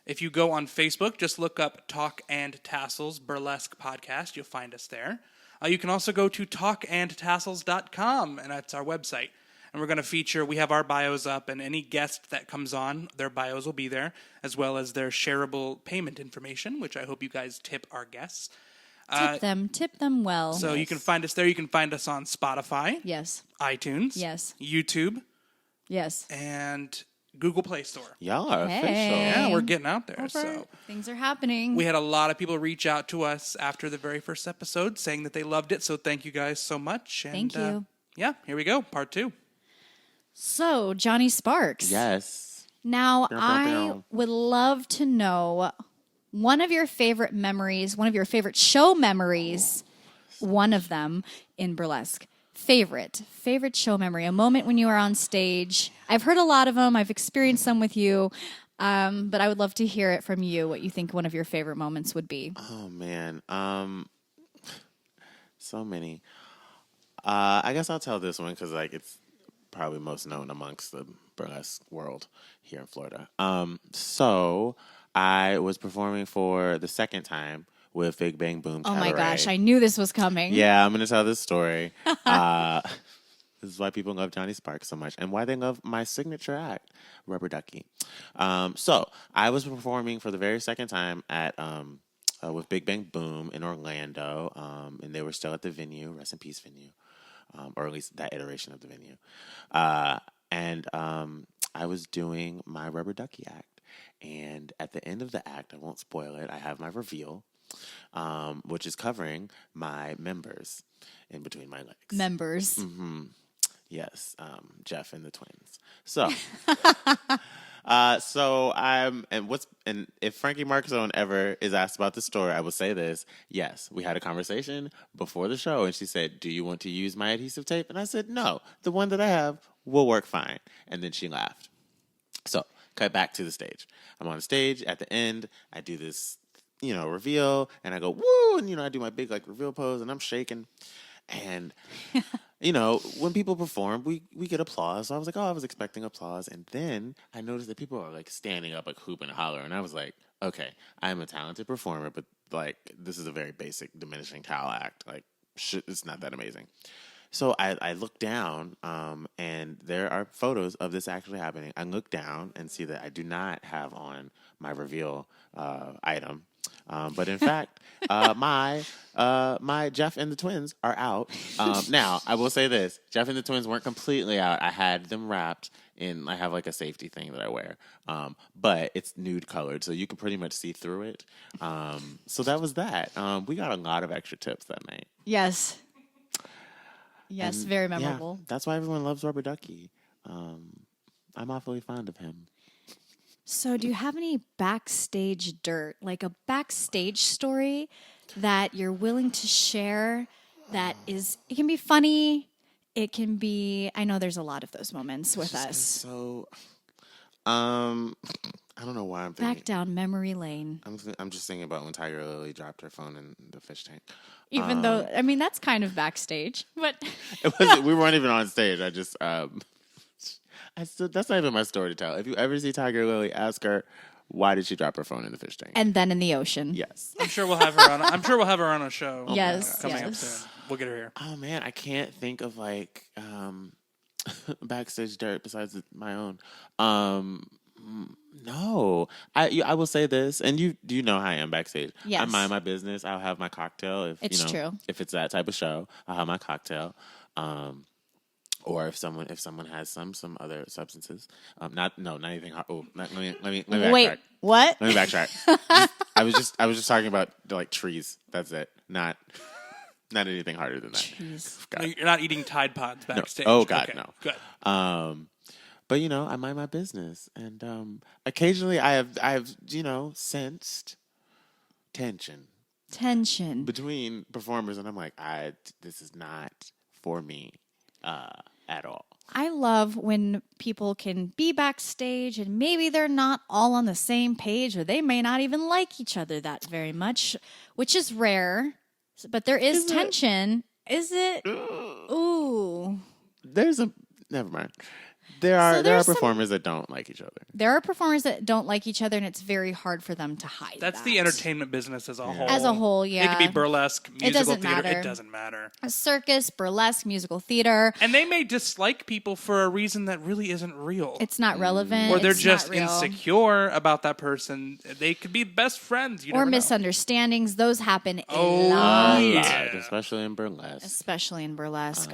If you go on Facebook, just look up Talk and Tassels Burlesque Podcast. You'll find us there. You can also go to talkandtassels.com, and that's our website. And we're going to feature, we have our bios up, and any guest that comes on, their bios will be there, as well as their shareable payment information, which I hope you guys tip our guests. Tip them well. So you can find us there. You can find us on Spotify. Yes. iTunes. Yes. YouTube. Yes. And Google Play Store. Y'all are official. Yeah, we're getting out there. So things are happening. we had a lot of people reach out to us after the very first episode saying that they loved it. So thank you guys so much. And, Thank you. Yeah, here we go. Part 2. So, Johnny Sparks. Yes. Now, I would love to know one of your favorite memories, one of your favorite show memories, one of them in burlesque. Favorite show memory, a moment when you were on stage. I've heard a lot of them. I've experienced some with you, but I would love to hear it from you, what you think one of your favorite moments would be. Oh, man. So many. I guess I'll tell this one because it's probably most known amongst the burlesque world here in Florida. So I was performing for the second time with Big Bang Boom Cabaret. Oh my gosh, I knew this was coming. Yeah, I'm going to tell this story. This is why people love Johnny Sparks so much and why they love my signature act, Rubber Ducky. So I was performing for the very second time at with Big Bang Boom in Orlando, and they were still at the venue, rest in peace venue. Or at least that iteration of the venue. And I was doing my Rubber Ducky act. And at the end of the act, I won't spoil it, I have my reveal, which is covering my members in between my legs. Members. Mm-hmm. Yes, Jeff and the twins. So... and if Frankie Marcozone ever is asked about the story, I will say this. Yes, we had a conversation before the show, and she said, "Do you want to use my adhesive tape?" And I said, "No, the one that I have will work fine." And then she laughed. So, cut back to the stage. I'm on stage. At the end, I do this, reveal, and I go, woo, and, I do my big, reveal pose, and I'm shaking. And... when people perform, we get applause. So I was like, I was expecting applause. And then I noticed that people are standing up, hooping and hollering. And I was like, okay, I'm a talented performer, but this is a very basic diminishing towel act. It's not that amazing. So I look down, and there are photos of this actually happening. I look down and see that I do not have on my reveal item. But in fact, my Jeff and the twins are out. Now, I will say this. Jeff and the twins weren't completely out. I had them wrapped in, I have a safety thing that I wear. But it's nude colored, so you can pretty much see through it. So that was that. We got a lot of extra tips that night. Yes. Yes, and very memorable. Yeah, that's why everyone loves Rubber Ducky. I'm awfully fond of him. So do you have any backstage dirt, a backstage story that you're willing to share that it can be funny, it can be, I know there's a lot of those moments with us. So, I don't know why I'm thinking. Back down memory lane. I'm just thinking about when Tiger Lily dropped her phone in the fish tank. Even though, that's kind of backstage, but. We weren't even on stage. I just, That's not even my story to tell. If you ever see Tiger Lily, ask her why did she drop her phone in the fish tank. And then in the ocean. Yes. I'm sure we'll have her on a show. Yes, Coming up soon. We'll get her here. Oh man, I can't think of like backstage dirt besides my own. No, I will say this, and you know how I am backstage. Yes. I mind my business. I'll have my cocktail if It's true. If it's that type of show, I'll have my cocktail. Or if someone has some other substances, not anything hard. Oh, let me backtrack. Wait, what? Let me backtrack. I was just talking about like trees. That's it. Not anything harder than that. Jeez. No, you're not eating Tide Pods backstage. No. Oh God, okay. no. Good. But I mind my business, and occasionally I have sensed tension between performers, and I'm like, this is not for me at all. I love when people can be backstage and maybe they're not all on the same page, or they may not even like each other that very much, which is rare. But there is tension. Is it? Ooh. Never mind. There are performers that don't like each other. There are performers that don't like each other, and it's very hard for them to hide That's that. the entertainment business as a whole. As a whole, yeah. It could be burlesque, musical doesn't theater. matter. It doesn't matter. A circus, burlesque, musical theater. And they may dislike people for a reason that really isn't real. It's not relevant. Or they're it's just not real. insecure about that person. They could be best friends. You or never know. misunderstandings. Those happen a Oh, lot. yeah. Especially in burlesque. Especially in burlesque.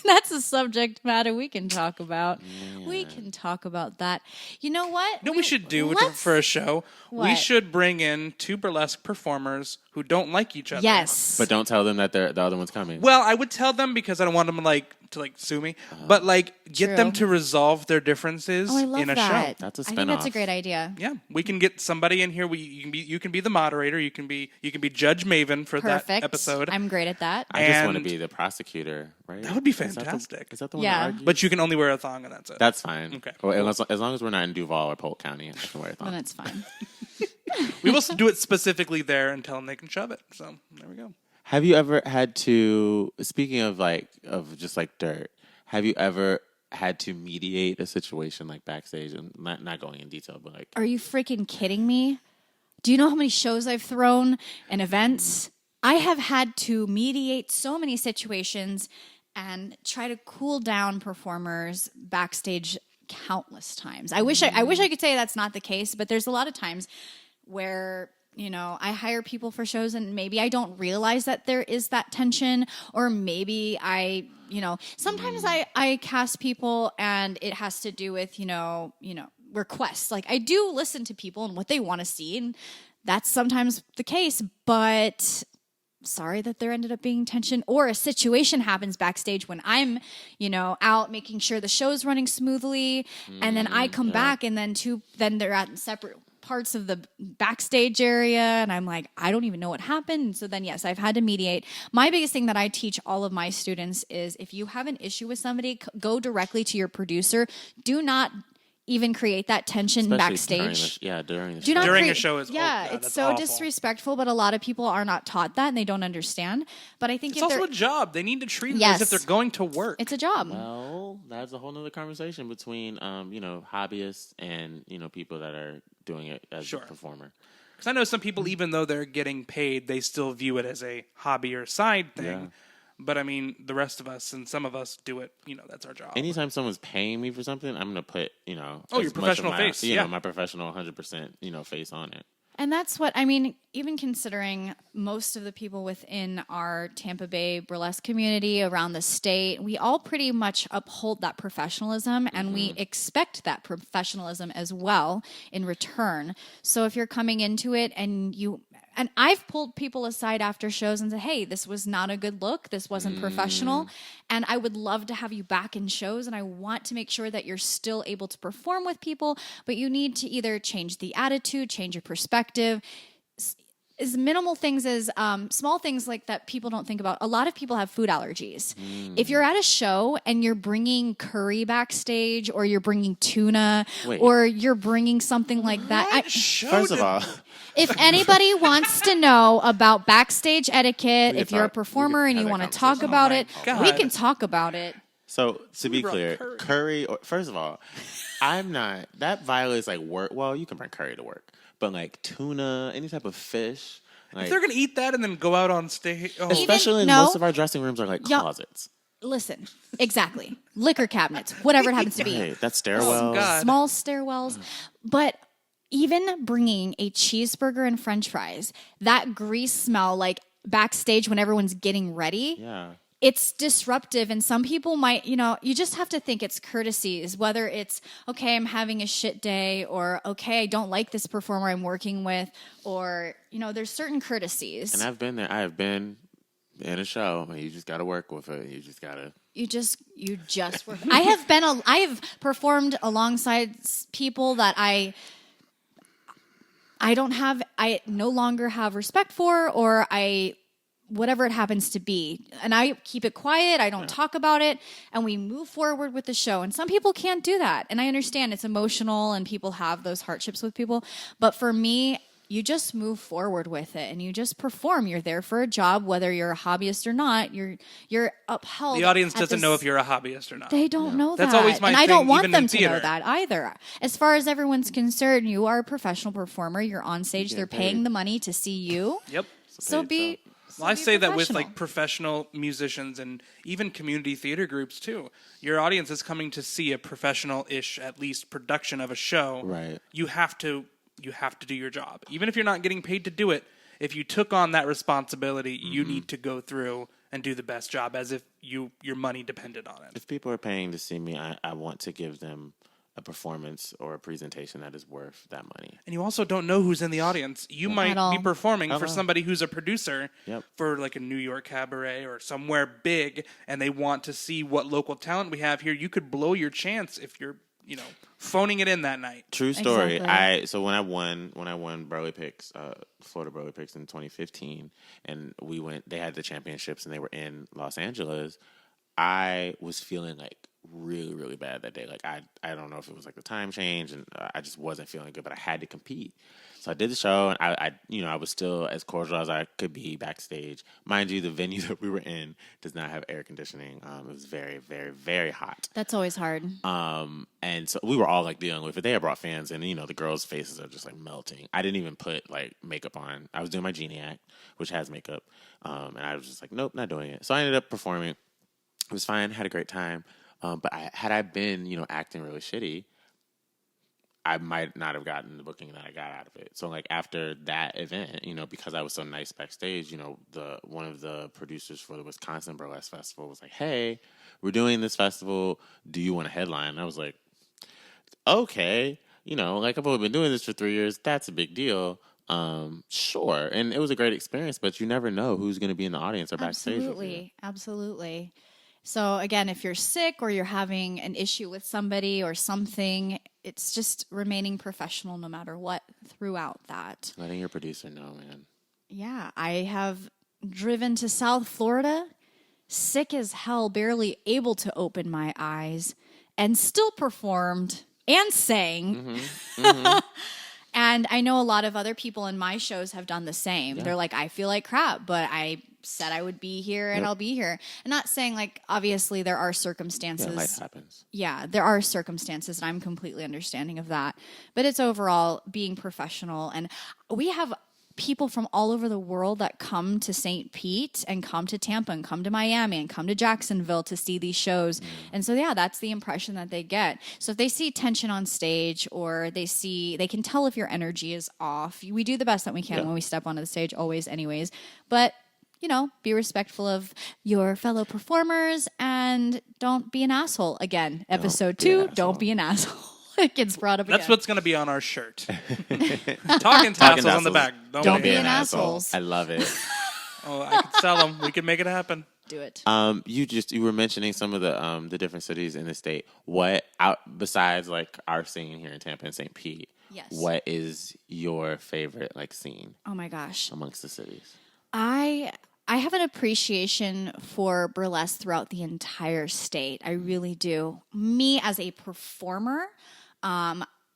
That's a subject matter we can talk about. Yeah. We can talk about that. You know what? You know what we should do for a show? What? We should bring in 2 burlesque performers who don't like each other. Yes. But don't tell them that the other one's coming. Well, I would tell them because I don't want them to sue me. But get True. them to resolve their differences I love in a that. show. That's a spinoff. I think that's a great idea. Yeah, we can get somebody in here. You can be the moderator. You can be Judge Maven for Perfect. that episode. I'm great at that. I just want to And- be the prosecutor, right? That would be fantastic. Is that the one Yeah. that argues? But you can only wear a thong, and that's it. That's fine. Okay. Well, as long as we're not in Duval or Polk County, I can wear a thong. Then it's fine. We will do it specifically there and tell them they can shove it. So there we go. Have you ever had to? Speaking of just dirt, have you ever had to mediate a situation like backstage? And not going in detail, but Are you freaking kidding me? Do you know how many shows I've thrown and events? I have had to mediate so many situations and try to cool down performers backstage countless times. I wish I could say that's not the case, but there's a lot of times where I hire people for shows and maybe I don't realize that there is that tension, or maybe sometimes I cast people and it has to do with, requests. Like I do listen to people and what they want to see, and that's sometimes the case, but sorry that there ended up being tension, or a situation happens backstage when I'm, out making sure the show's running smoothly, and then I come back and then they're at separate parts of the backstage area and I'm like, I don't even know what happened. And so then, yes, I've had to mediate. My biggest thing that I teach all of my students is if you have an issue with somebody, go directly to your producer. Do not even create that tension backstage. During the Do show. not During create, a show is it's that's so awful. disrespectful, but a lot of people are not taught that and they don't understand. But I think It's also a job. They need to treat it Yes. as if they're going to work. it's a job. Well, that's a whole nother conversation between hobbyists and people that are doing it as a performer. Because I know some people, even though they're getting paid, they still view it as a hobby or side thing. Yeah. But I mean, the rest of us and some of us do it. That's our job. Anytime someone's paying me for something, I'm gonna put your as much of professional my, face, yeah. my professional 100% face on it. And that's what, I mean, even considering most of the people within our Tampa Bay burlesque community around the state, we all pretty much uphold that professionalism and we expect that professionalism as well in return. So if you're coming into it and I've pulled people aside after shows and said, hey, this was not a good look. This wasn't professional. And I would love to have you back in shows. And I want to make sure that you're still able to perform with people. But you need to either change the attitude, change your perspective. As minimal things as small things like that people don't think about. A lot of people have food allergies. If you're at a show and you're bringing curry backstage or you're bringing tuna or you're bringing something like that. First of all, if anybody wants to know about backstage etiquette, if you're a performer and you want to talk about it, we can talk about it. So to be clear, curry or, first of all, I'm not, that violates like work. Well, you can bring curry to work, but like tuna, any type of fish. Like, if they're going to eat that and then go out on stage. Oh. Especially most of our dressing rooms are like closets. Listen, exactly. Liquor cabinets, whatever it happens to be. Hey, that's stairwells. Small stairwells. But even bringing a cheeseburger and french fries, that grease smell like backstage when everyone's getting ready. Yeah. It's disruptive, and some people might, you just have to think it's courtesies, whether it's, okay, I'm having a shit day, or, okay, I don't like this performer I'm working with, or, there's certain courtesies. And I've been there. I have been in a show, and you just got to work with it. You just got to. You just work. I have performed alongside people that I no longer have respect for, or whatever it happens to be. And I keep it quiet. I don't talk about it. And we move forward with the show. And some people can't do that. And I understand it's emotional and people have those hardships with people. But for me, you just move forward with it and you just perform. You're there for a job, whether you're a hobbyist or not. You're upheld. The audience doesn't know if you're a hobbyist or not. They don't know that. That's always my thing. And I don't want even them in to theater. know that either. As far as everyone's concerned, you are a professional performer. You're on stage. They're paying the money to see you. Yep. So be. Well, I say that with like professional musicians and even community theater groups too. Your audience is coming to see a professional-ish, at least, production of a show. Right. You have to do your job, even if you're not getting paid to do it. If you took on that responsibility, you need to go through and do the best job, as if your money depended on it. If people are paying to see me, I want to give them a performance or a presentation that is worth that money. And you also don't know who's in the audience. You might be performing for somebody who's a producer for like a New York cabaret or somewhere big, and they want to see what local talent we have here. You could blow your chance if you're, phoning it in that night. True story. Exactly. So when I won Burley Picks, Florida Burley Picks in 2015, and they had the championships and they were in Los Angeles, I was feeling like really, really bad that day. Like I don't know if it was like the time change, and I just wasn't feeling good, but I had to compete. So I did the show, and I was still as cordial as I could be backstage. Mind you, the venue that we were in does not have air conditioning. It was very, very, very hot. That's always hard. And so we were all like dealing with it. They had brought fans in, and the girls' faces are just like melting. I didn't even put like makeup on. I was doing my Genie act, which has makeup, and I was just like, nope, not doing it. So I ended up performing. It was fine, had a great time. But had I been, acting really shitty, I might not have gotten the booking that I got out of it. So, like, after that event, because I was so nice backstage, one of the producers for the Wisconsin Burlesque Festival was like, hey, we're doing this festival. Do you want to headline? And I was like, okay. Like, I've only been doing this for 3 years. That's a big deal. Sure. And it was a great experience, but you never know who's going to be in the audience or backstage. Absolutely. So again, if you're sick or you're having an issue with somebody or something, it's just remaining professional no matter what throughout that. Letting your producer know, man. Yeah, I have driven to South Florida, sick as hell, barely able to open my eyes, and still performed and sang. Mm-hmm. Mm-hmm. And I know a lot of other people in my shows have done the same. Yeah. They're like, I feel like crap, but I said I would be here and I'll be here. I'm not saying, like, obviously there are circumstances. Yeah, life happens. Yeah, there are circumstances, and I'm completely understanding of that. But it's overall being professional. And we have people from all over the world that come to St. Pete and come to Tampa and come to Miami and come to Jacksonville to see these shows. And so, yeah, that's the impression that they get. So if they see tension on stage, or they can tell if your energy is off. We do the best that we can when we step onto the stage, always anyways. But be respectful of your fellow performers and don't be an asshole. Again, episode 2, don't be an asshole. It gets brought up again. That's what's going to be on our shirt. Talking tassels on the back. Don't be an asshole. I love it. Oh, I could sell them. We could make it happen. Do it. You were mentioning some of the different cities in the state. What besides like our scene here in Tampa and St. Pete? Yes. What is your favorite scene? Oh my gosh. Amongst the cities. I have an appreciation for burlesque throughout the entire state. I really do. Me as a performer,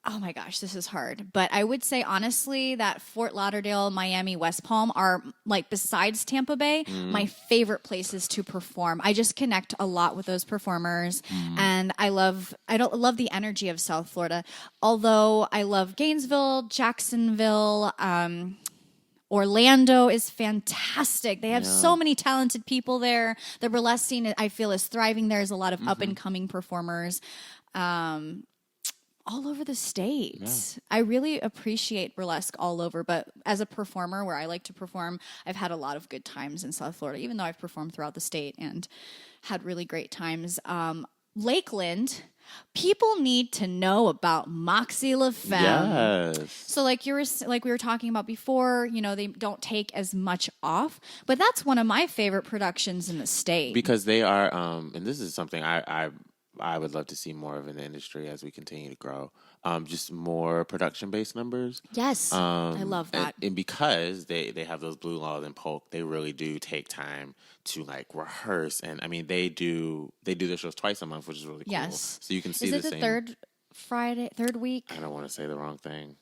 Oh my gosh, this is hard. But I would say honestly that Fort Lauderdale, Miami, West Palm are like besides Tampa Bay, my favorite places to perform. I just connect a lot with those performers and I love the energy of South Florida. Although I love Gainesville, Jacksonville, Orlando is fantastic. They have so many talented people there. The burlesque scene, I feel, is thriving. There's a lot of up and coming performers. All over the state. Yeah. I really appreciate burlesque all over, but as a performer where I like to perform, I've had a lot of good times in South Florida, even though I've performed throughout the state and had really great times. Lakeland, people need to know about Moxie LaFemme. Yes. So like we were talking about before, they don't take as much off, but that's one of my favorite productions in the state. Because they are, and this is something I would love to see more of in the industry as we continue to grow. Just more production-based numbers. Yes, I love that. And because they have those Blue Laws and Polk, they really do take time to like rehearse. And I mean, they do their shows twice a month, which is really cool. Yes. So you can see the same. Is it the third week? I don't want to say the wrong thing.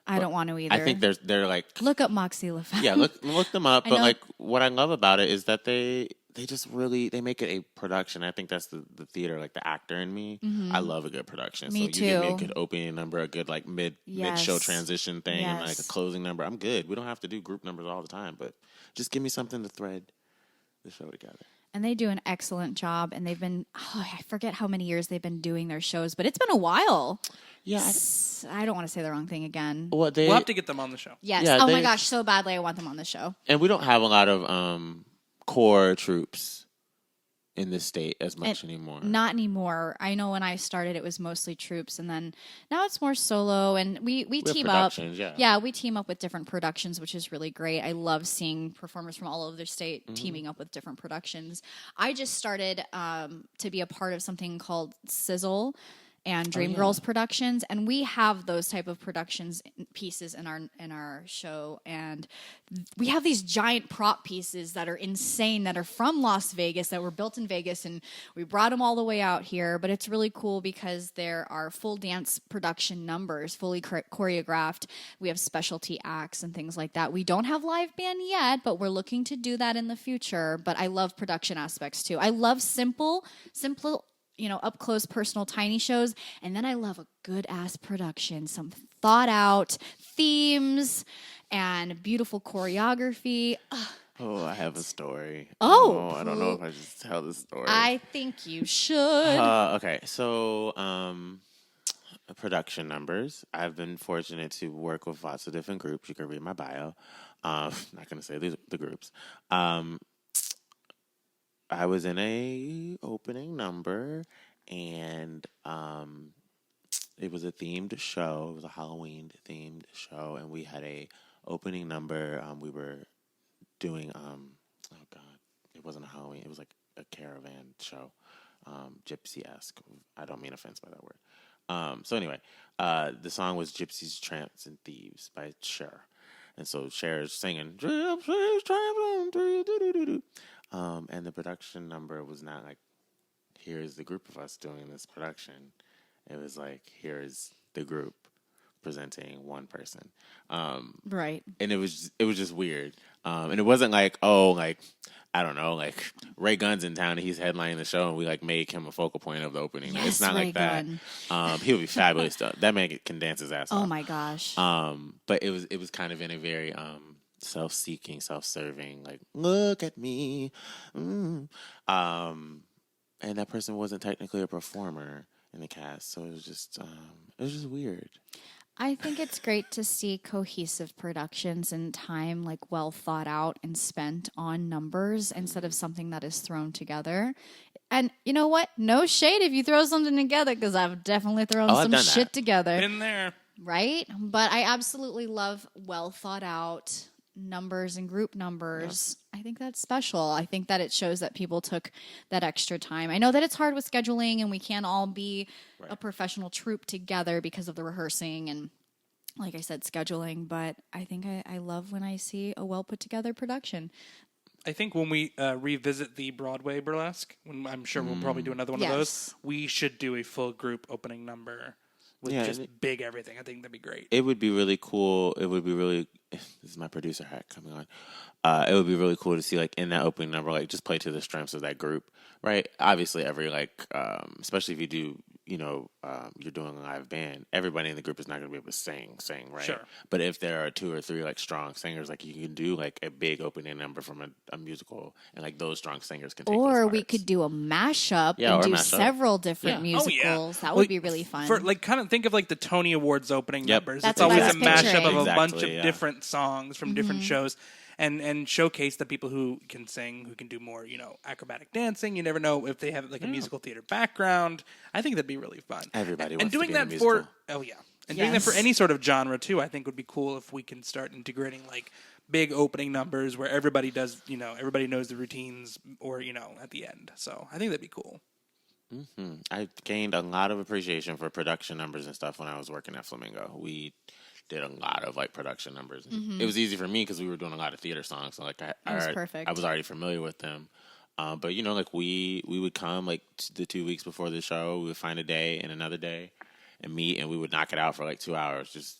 I don't want to either. I think they're like look up Moxie LaFemme. Yeah, look them up. But like what I love about it is that they just really they make it a production. I think that's the theater, like the actor in me. Mm-hmm. I love a good production. Me so you too. give me a good opening number, a good like mid show transition thing, and like a closing number. I'm good. We don't have to do group numbers all the time, but just give me something to thread the show together. And they do an excellent job. And they've been, I forget how many years they've been doing their shows, but it's been a while. Yeah. I don't want to say the wrong thing again. We'll have to get them on the show. Yes. Yeah, my gosh, so badly I want them on the show. And we don't have a lot of core troops in this state as much anymore. Not anymore. I know when I started, it was mostly troops, and then now it's more solo. And we team up. Yeah, we team up with different productions, which is really great. I love seeing performers from all over the state teaming up with different productions. I just started to be a part of something called Sizzle and Dreamgirls Productions, and we have those type of productions pieces in our show, and we have these giant prop pieces that are insane, that are from Las Vegas, that were built in Vegas, and we brought them all the way out here. But it's really cool because there are full dance production numbers, fully choreographed. We have specialty acts and things like that. We don't have live band yet, but we're looking to do that in the future. But I love production aspects too. I love simple up close, personal, tiny shows. And then I love a good ass production, some thought out themes and beautiful choreography. Oh, I have a story. I don't know if I should tell this story. I think you should. Okay, so production numbers. I've been fortunate to work with lots of different groups. You can read my bio. Not going to say the groups. I was in a opening number, and it was a themed show. It was a Halloween themed show, and we had a opening number. We were doing it wasn't a Halloween. It was like a caravan show, gypsy-esque. I don't mean offense by that word. So anyway, the song was "Gypsies, Tramps, and Thieves" by Cher, and so Cher is singing "Gypsies, Tramps, and Thieves." And the production number was not like, here's the group of us doing this production. It was like, here's the group presenting one person. Right. And it was just weird. And it wasn't like, I don't know, like Ray Gunn's in town and he's headlining the show and we like make him a focal point of the opening. Yes, it's not Ray like that. Gunn. He would be fabulous. That man can dance his ass off. Oh my gosh. But it was kind of in a very self-seeking, self-serving, like, look at me. And that person wasn't technically a performer in the cast, so it was just weird. I think it's great to see cohesive productions and time like well thought out and spent on numbers instead of something that is thrown together. And you know what? No shade if you throw something together, because I've definitely thrown some shit together. Been there. Right? But I absolutely love well thought out numbers and group numbers. Yep. I think that's special. I think that it shows that people took that extra time. I know that it's hard with scheduling and we can't all be a professional troupe together because of the rehearsing and, like I said, scheduling, but I think I love when I see a well put together production. I think when we revisit the Broadway burlesque, when I'm sure we'll probably do another one of those, we should do a full group opening number with just big everything. I think that'd be great. It would be really cool. It would be really. This is my producer hat coming on. It would be really cool to see, like, in that opening number, like, just play to the strengths of that group, right? Obviously, every, like, especially if you do, you're doing a live band, everybody in the group is not going to be able to sing, right? Sure. But if there are 2 or 3, like, strong singers, like, you can do, like, a big opening number from a musical, and, like, those strong singers can take those Or parts. we could do a mashup and do several different musicals. That would be really fun. For, like, kind of think of, like, the Tony Awards opening numbers. That's it's always a picturing. mashup of a bunch of different songs from different shows. And showcase the people who can sing, who can do more, acrobatic dancing. You never know if they have, like, a musical theater background. I think that'd be really fun. Everybody and wants doing to be in a that musical. Doing that for any sort of genre too, I think would be cool if we can start integrating, like, big opening numbers where everybody does, everybody knows the routines, or at the end. So I think that'd be cool. Mm-hmm. I gained a lot of appreciation for production numbers and stuff when I was working at Flamingo. We did a lot of, like, production numbers. It was easy for me because we were doing a lot of theater songs. So, like, I was already familiar with them. But like, we would come, like, the 2 weeks before the show. We would find a day and another day and meet, and we would knock it out for, like, 2 hours, just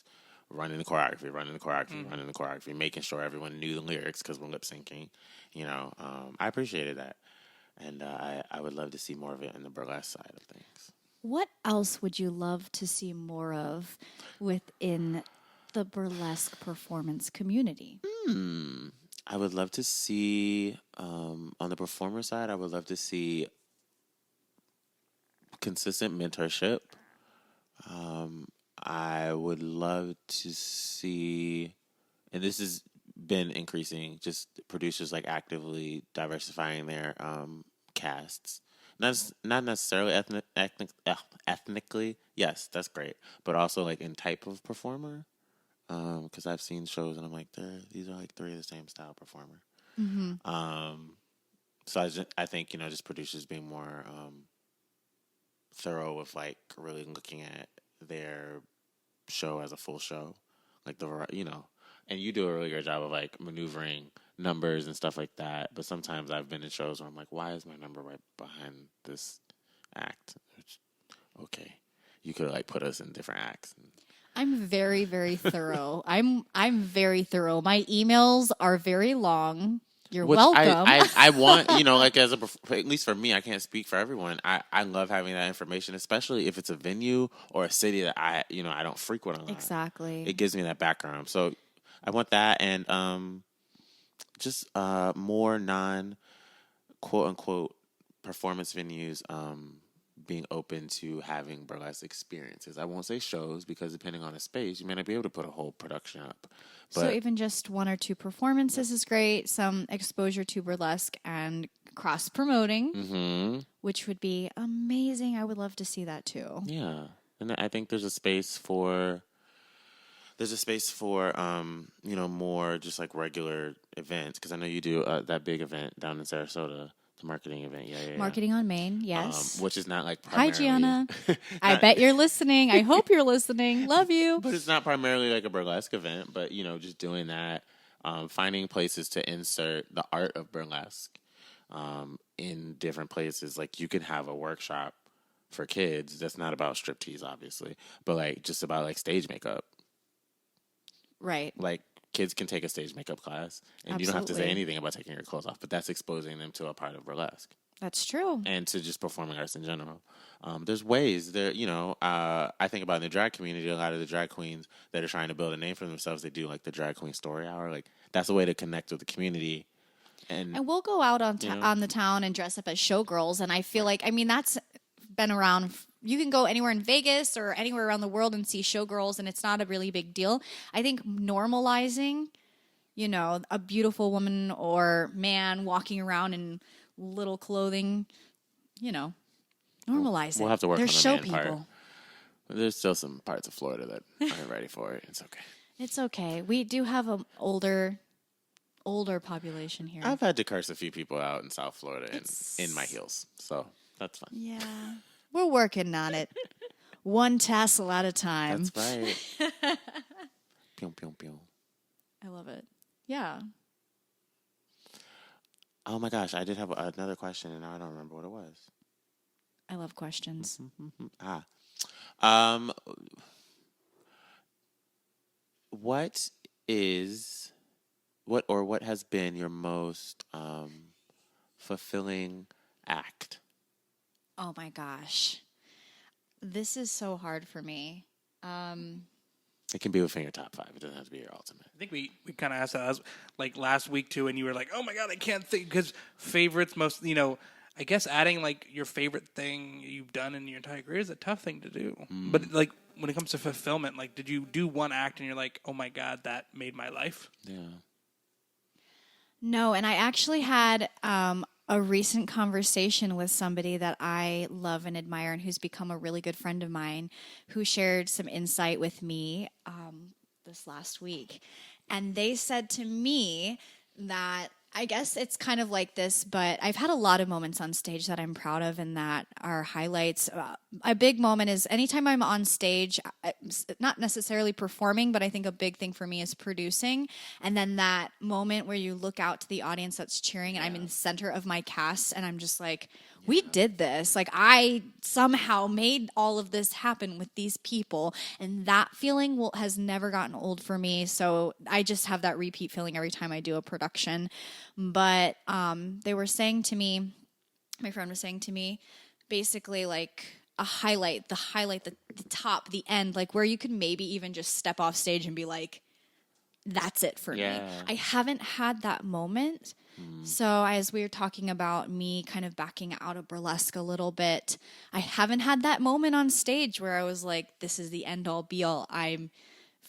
running the choreography, making sure everyone knew the lyrics because we're lip syncing. I appreciated that. And I would love to see more of it in the burlesque side of things. What else would you love to see more of within the burlesque performance community? I would love to see, on the performer side, I would love to see consistent mentorship. I would love to see, and this has been increasing, just producers, like, actively diversifying their casts. Not necessarily ethnically. Yes, that's great. But also, like, in type of performer. Because I've seen shows and I'm like, these are, like, 3 of the same style performer. So I think, just producers being more thorough with, like, really looking at their show as a full show. Like, and you do a really great job of, like, maneuvering numbers and stuff like that. But sometimes I've been in shows where I'm like, why is my number right behind this act? Okay. You could, like, put us in different acts. I'm very, very thorough. I'm very thorough. My emails are very long. You're welcome. I want, like, at least for me, I can't speak for everyone. I love having that information, especially if it's a venue or a city that I don't frequent a lot. Exactly. It gives me that background. So I want that, and just more quote unquote performance venues being open to having burlesque experiences. I won't say shows, because depending on the space, you may not be able to put a whole production up. But so even just 1 or 2 performances is great. Some exposure to burlesque and cross-promoting, which would be amazing. I would love to see that too. Yeah. And I think there's a space for more just, like, regular events, because I know you do that big event down in Sarasota. The marketing event, Marketing on Main, yes. Which is not, like, primarily... Hi, Gianna. I bet you're listening. I hope you're listening. Love you. But it's not primarily, like, a burlesque event, but, just doing that, finding places to insert the art of burlesque in different places. Like, you can have a workshop for kids that's not about striptease, obviously, but, like, just about, like, stage makeup. Right. Like, kids can take a stage makeup class, and you don't have to say anything about taking your clothes off, but that's exposing them to a part of burlesque. That's true. And to just performing arts in general. There's ways there, I think about in the drag community, a lot of the drag queens that are trying to build a name for themselves, they do, like, the drag queen story hour. Like, that's a way to connect with the community. And we'll go out on the town and dress up as showgirls, and I feel like, that's been around. You can go anywhere in Vegas or anywhere around the world and see showgirls, and it's not a really big deal. I think normalizing, a beautiful woman or man walking around in little clothing, normalize it. We'll have to work on the show man people. part. There's still some parts of Florida that aren't ready for it. It's okay. It's okay. We do have an older population here. I've had to curse a few people out in South Florida in my heels, so that's fine. Yeah. We're working on it. One tassel at a time. That's right. Pew, pew, pew. I love it. Yeah. Oh my gosh, I did have another question, and now I don't remember what it was. I love questions. What has been your most fulfilling act? Oh my gosh. This is so hard for me. It can be within your top 5. It doesn't have to be your ultimate. I think we kind of asked that like last week too, and you were like, "Oh my god, I can't think," because favorites most, I guess adding like your favorite thing you've done in your entire career is a tough thing to do. But like when it comes to fulfillment, like did you do one act and you're like, "Oh my god, that made my life"? Yeah. No, and I actually had a recent conversation with somebody that I love and admire and who's become a really good friend of mine, who shared some insight with me this last week. And they said to me that, I guess it's kind of like this, but I've had a lot of moments on stage that I'm proud of and that are highlights. A big moment is anytime I'm on stage, not necessarily performing, but I think a big thing for me is producing. And then that moment where you look out to the audience that's cheering and I'm in the center of my cast and I'm just like, we did this. Like I somehow made all of this happen with these people. And that feeling has never gotten old for me. So I just have that repeat feeling every time I do a production. But they were saying to me, my friend was saying to me, basically like a highlight, the top, the end, like where you could maybe even just step off stage and be like, that's it for me. I haven't had that moment. So as we were talking about me kind of backing out of burlesque a little bit, I haven't had that moment on stage where I was like, this is the end all be all. I'm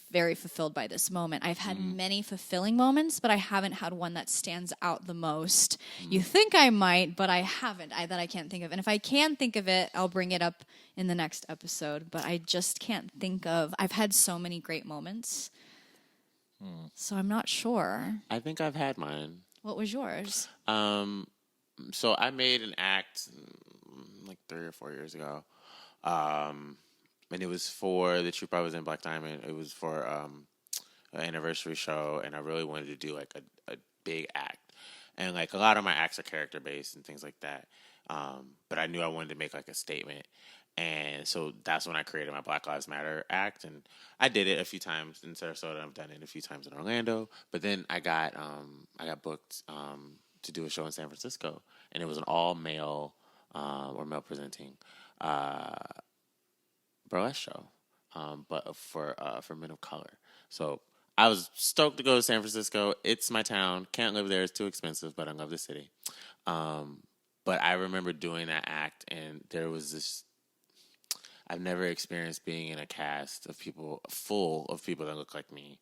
very fulfilled by this moment. I've had many fulfilling moments, but I haven't had one that stands out the most. You think I might, but I haven't. That I can't think of. And if I can think of it, I'll bring it up in the next episode. But I just can't think of. I've had so many great moments. So I'm not sure. I think I've had mine. What was yours? So I made an act like 3 or 4 years ago. And it was for the troupe I was in, Black Diamond. It was for an anniversary show, and I really wanted to do like a big act. And like a lot of my acts are character based and things like that. But I knew I wanted to make like a statement. And so that's when I created my Black Lives Matter act. And I did it a few times in Sarasota. I've done it a few times in Orlando. But then I got booked to do a show in San Francisco. And it was an all-male or male presenting burlesque show, but for men of color. So I was stoked to go to San Francisco. It's my town. Can't live there. It's too expensive, but I love the city. But I remember doing that act, and there was this... I've never experienced being in a cast of people, full of people that look like me.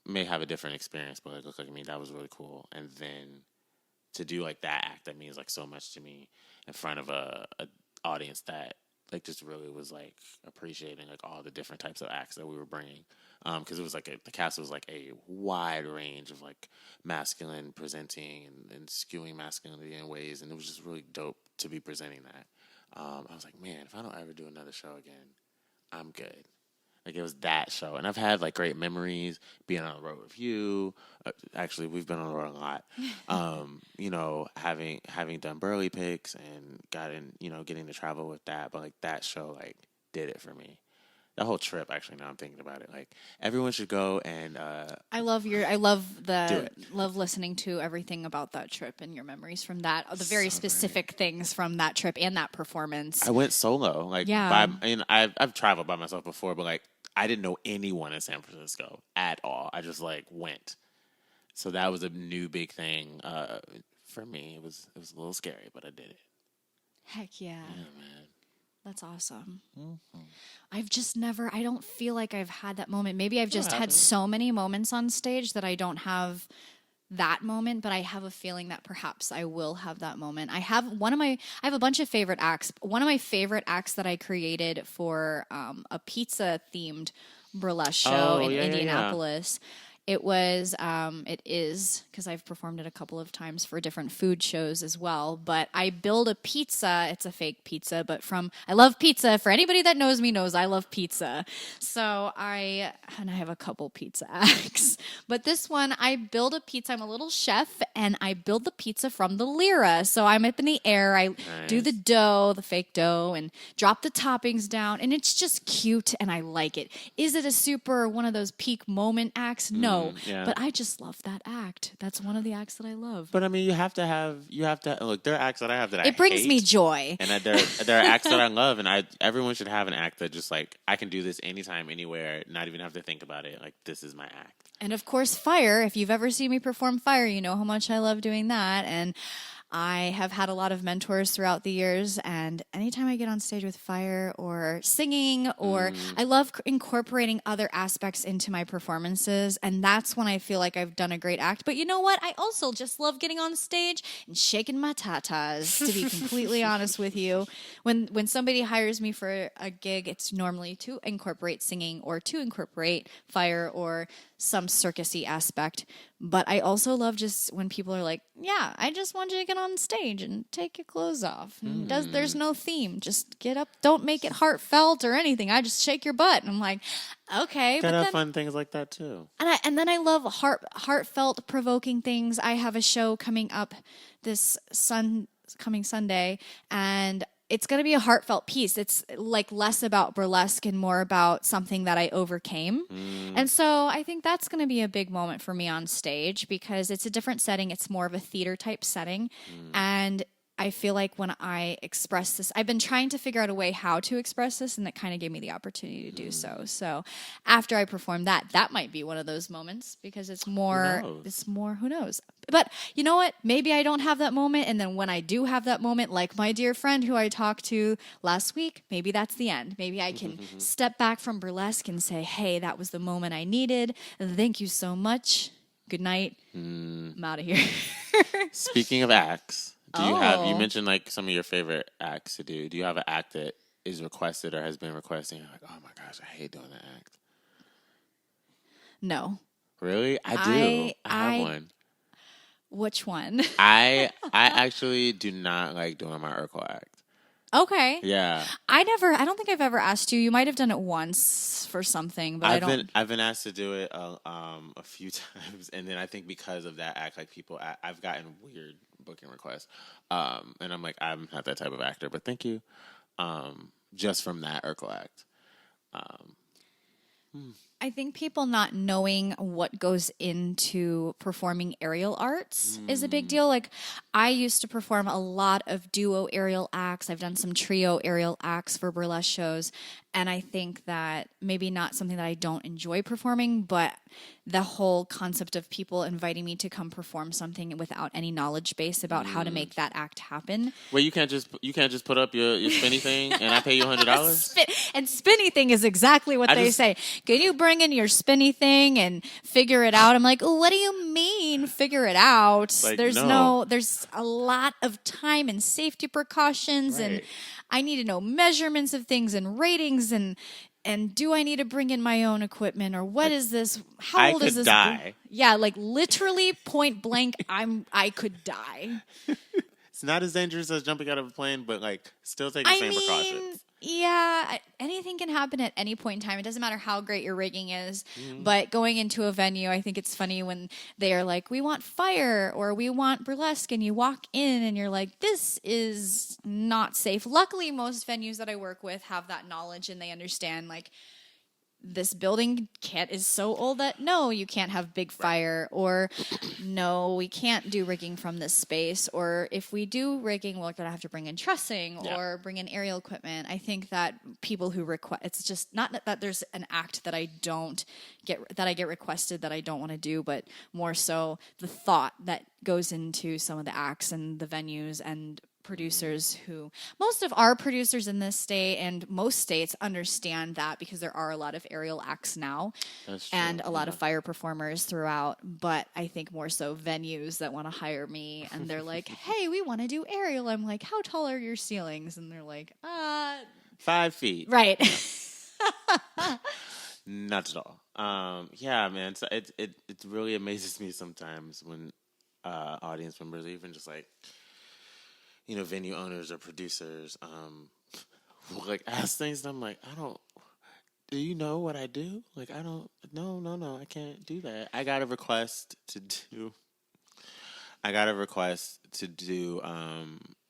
May have a different experience, but like look like me. That was really cool. And then to do like that act, that means like so much to me in front of a audience that like just really was like appreciating like all the different types of acts that we were bringing. Because it was like the cast was like a wide range of like masculine presenting and skewing masculinity in ways, and it was just really dope to be presenting that. I was like, man, if I don't ever do another show again, I'm good. Like it was that show, and I've had like great memories being on the road with you. Actually, we've been on the road a lot. Having done Burley Picks and getting to travel with that, but like that show like did it for me. The whole trip, actually, now I'm thinking about it, like everyone should go and I love listening to everything about that trip and your memories from that, the very specific things from that trip and that performance. I went solo, like I've traveled by myself before, but like I didn't know anyone in San Francisco at all. I just like went, so that was a new big thing for me. It was a little scary, but I did it. Heck yeah, man. That's awesome. Mm-hmm. I've just I don't feel like I've had that moment. Maybe I've just had so many moments on stage that I don't have that moment, but I have a feeling that perhaps I will have that moment. I have a bunch of favorite acts. One of my favorite acts that I created for a pizza themed burlesque show in Indianapolis. It was, it is, because I've performed it a couple of times for different food shows as well. But I build a pizza. It's a fake pizza, but I love pizza. For anybody that knows me knows I love pizza. So I have a couple pizza acts. But this one, I build a pizza. I'm a little chef, and I build the pizza from the lira. So I'm up in the air. I do the dough, the fake dough, and drop the toppings down. And it's just cute, and I like it. Is it a super one of those peak moment acts? No. But I just love that act. That's one of the acts that I love. But I mean, you have to look. There are acts that I have that it brings me joy, and there are acts that I love, and everyone should have an act that just like I can do this anytime, anywhere, not even have to think about it. Like this is my act. And of course, fire. If you've ever seen me perform fire, you know how much I love doing that. And I have had a lot of mentors throughout the years, and anytime I get on stage with fire or singing, or I love incorporating other aspects into my performances, and that's when I feel like I've done a great act. But you know what? I also just love getting on stage and shaking my tatas, to be completely honest with you. When somebody hires me for a gig, it's normally to incorporate singing or to incorporate fire or some circusy aspect. But I also love just when people are like, yeah, I just want you to get on stage and take your clothes off. There's no theme. Just get up. Don't make it heartfelt or anything. I just shake your butt. And I'm like, okay. Gotta have fun things like that too. And then I love heartfelt, provoking things. I have a show coming up this coming Sunday, and it's going to be a heartfelt piece. It's like less about burlesque and more about something that I overcame. And so I think that's going to be a big moment for me on stage, because it's a different setting. It's more of a theater type setting. And I feel like when I express this, I've been trying to figure out a way how to express this, and that kind of gave me the opportunity to do so. So after I perform that might be one of those moments, because it's more, who knows? But you know what? Maybe I don't have that moment. And then when I do have that moment, like my dear friend who I talked to last week, maybe that's the end. Maybe I can step back from burlesque and say, hey, that was the moment I needed. Thank you so much. Good night. I'm out of here. Speaking of acts, you mentioned like some of your favorite acts to do. Do you have an act that is requested or has been requested? You're like, oh my gosh, I hate doing that act. No. Really? I do. I have one. Which one? I actually do not like doing my Urkel act. Okay. Yeah. I don't think I've ever asked you. You might have done it once for something, but I've been asked to do it a few times, and then I think because of that act, like I've gotten weird booking requests, and I'm like, I'm not that type of actor, but thank you, just from that Urkel act. I think people not knowing what goes into performing aerial arts is a big deal. Like, I used to perform a lot of duo aerial acts. I've done some trio aerial acts for burlesque shows. And I think that maybe not something that I don't enjoy performing, but the whole concept of people inviting me to come perform something without any knowledge base about how to make that act happen. Well, you can't just put up your spinny thing and I pay you $100. And spinny thing is exactly what they say. Can you bring in your spinny thing and figure it out? I'm like, what do you mean figure it out? Like, there's a lot of time and safety precautions, right. And I need to know measurements of things and ratings and do I need to bring in my own equipment, or what is this? How old is this? Die. Yeah, like literally point blank, I could die. It's not as dangerous as jumping out of a plane, but like still take the same precautions. Yeah, anything can happen at any point in time. It doesn't matter how great your rigging is. But going into a venue, I think it's funny when they are like, we want fire or we want burlesque, and you walk in and you're like, this is not safe. Luckily, most venues that I work with have that knowledge, and they understand, like, this building is so old that no, you can't have big fire, or no, we can't do rigging from this space, or if we do rigging, we're going to have to bring in trussing or bring in aerial equipment. I think that people who request, it's just not that there's an act that I get requested that I don't want to do, but more so the thought that goes into some of the acts and the venues and producers who, most of our producers in this state and most states understand that, because there are a lot of aerial acts now and a lot of fire performers throughout. But I think more so venues that want to hire me and they're like, hey, we want to do aerial. I'm like, how tall are your ceilings? And they're like, 5 feet. Right. Not at all. Yeah, man. So it really amazes me sometimes when audience members, even just like, venue owners or producers, will like ask things, and I'm like, I don't. Do you know what I do? Like, I don't. No, I can't do that. I got a request to do.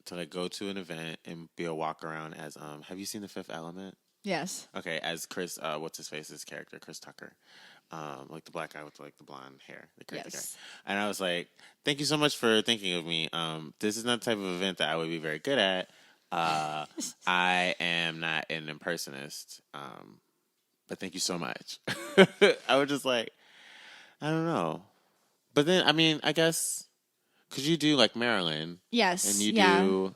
To like go to an event and be a walk around as Have you seen The Fifth Element? Yes. Okay, as Chris, what's his face's character, Chris Tucker, like the black guy with like the blonde hair, the crazy guy. And I was like, thank you so much for thinking of me. This is not the type of event that I would be very good at. I am not an impersonist, but thank you so much. I was just like, I don't know, but then I mean, I guess because you do like Maryland, yes, and you do.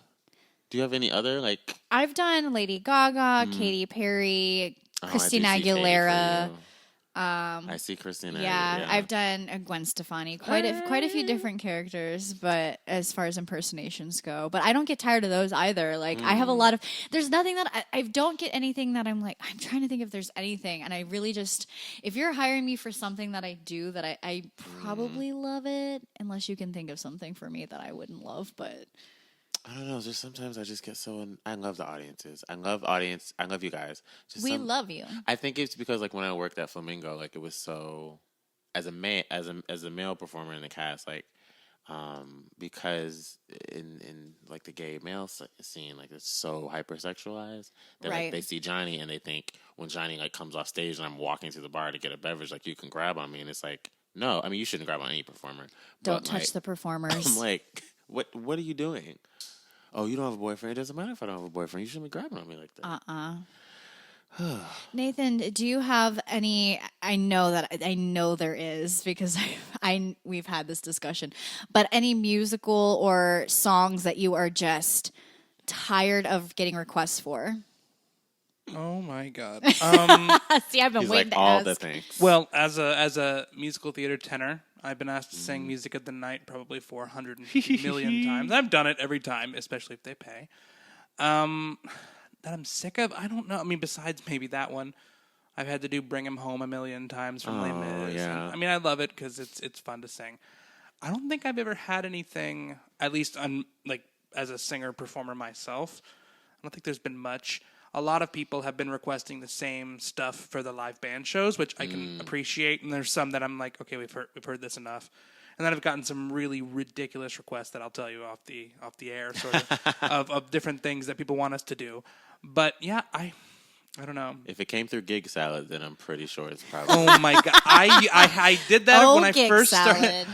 Do you have any other like? I've done Lady Gaga, Katy Perry, Christina Aguilera. I see Christina. Yeah, I've done Gwen Stefani, quite a few different characters, but as far as impersonations go, but I don't get tired of those either. Like I have a lot of. There's nothing that I don't get anything that I'm like. I'm trying to think if there's anything, and I really just if you're hiring me for something that I do that I probably love it, unless you can think of something for me that I wouldn't love, but. I don't know. Just sometimes I just get so. I love the audiences. I love you guys. We love you. I think it's because like when I worked at Flamingo, like it was so as a male performer in the cast, like because in like the gay male scene, like it's so hypersexualized that like they see Johnny and they think when Johnny like comes off stage and I'm walking to the bar to get a beverage, like you can grab on me, and it's like no, I mean you shouldn't grab on any performer. Don't touch the performers. I'm like, what are you doing? Oh, you don't have a boyfriend? It doesn't matter if I don't have a boyfriend. You shouldn't be grabbing on me like that. Nathan, do you have any? I know there is because we've had this discussion. But any musical or songs that you are just tired of getting requests for? Oh my God! See, I've been waiting like to all ask. the things. Well, as a musical theater tenor, I've been asked to sing music at the night probably 450 million times. I've done it every time, especially if they pay. That I'm sick of? I don't know. I mean, besides maybe that one, I've had to do "Bring 'Em Home" a million times from Les Mis. Yeah. I mean, I love it because it's fun to sing. I don't think I've ever had anything, at least like as a singer performer myself. I don't think there's been much. A lot of people have been requesting the same stuff for the live band shows, which I can appreciate. And there's some that I'm like, okay, we've heard this enough. And then I've gotten some really ridiculous requests that I'll tell you off the air, sort of different things that people want us to do. But yeah, I don't know. If it came through Gig Salad, then I'm pretty sure it's probably. Oh my God! I did that when I first salad. started.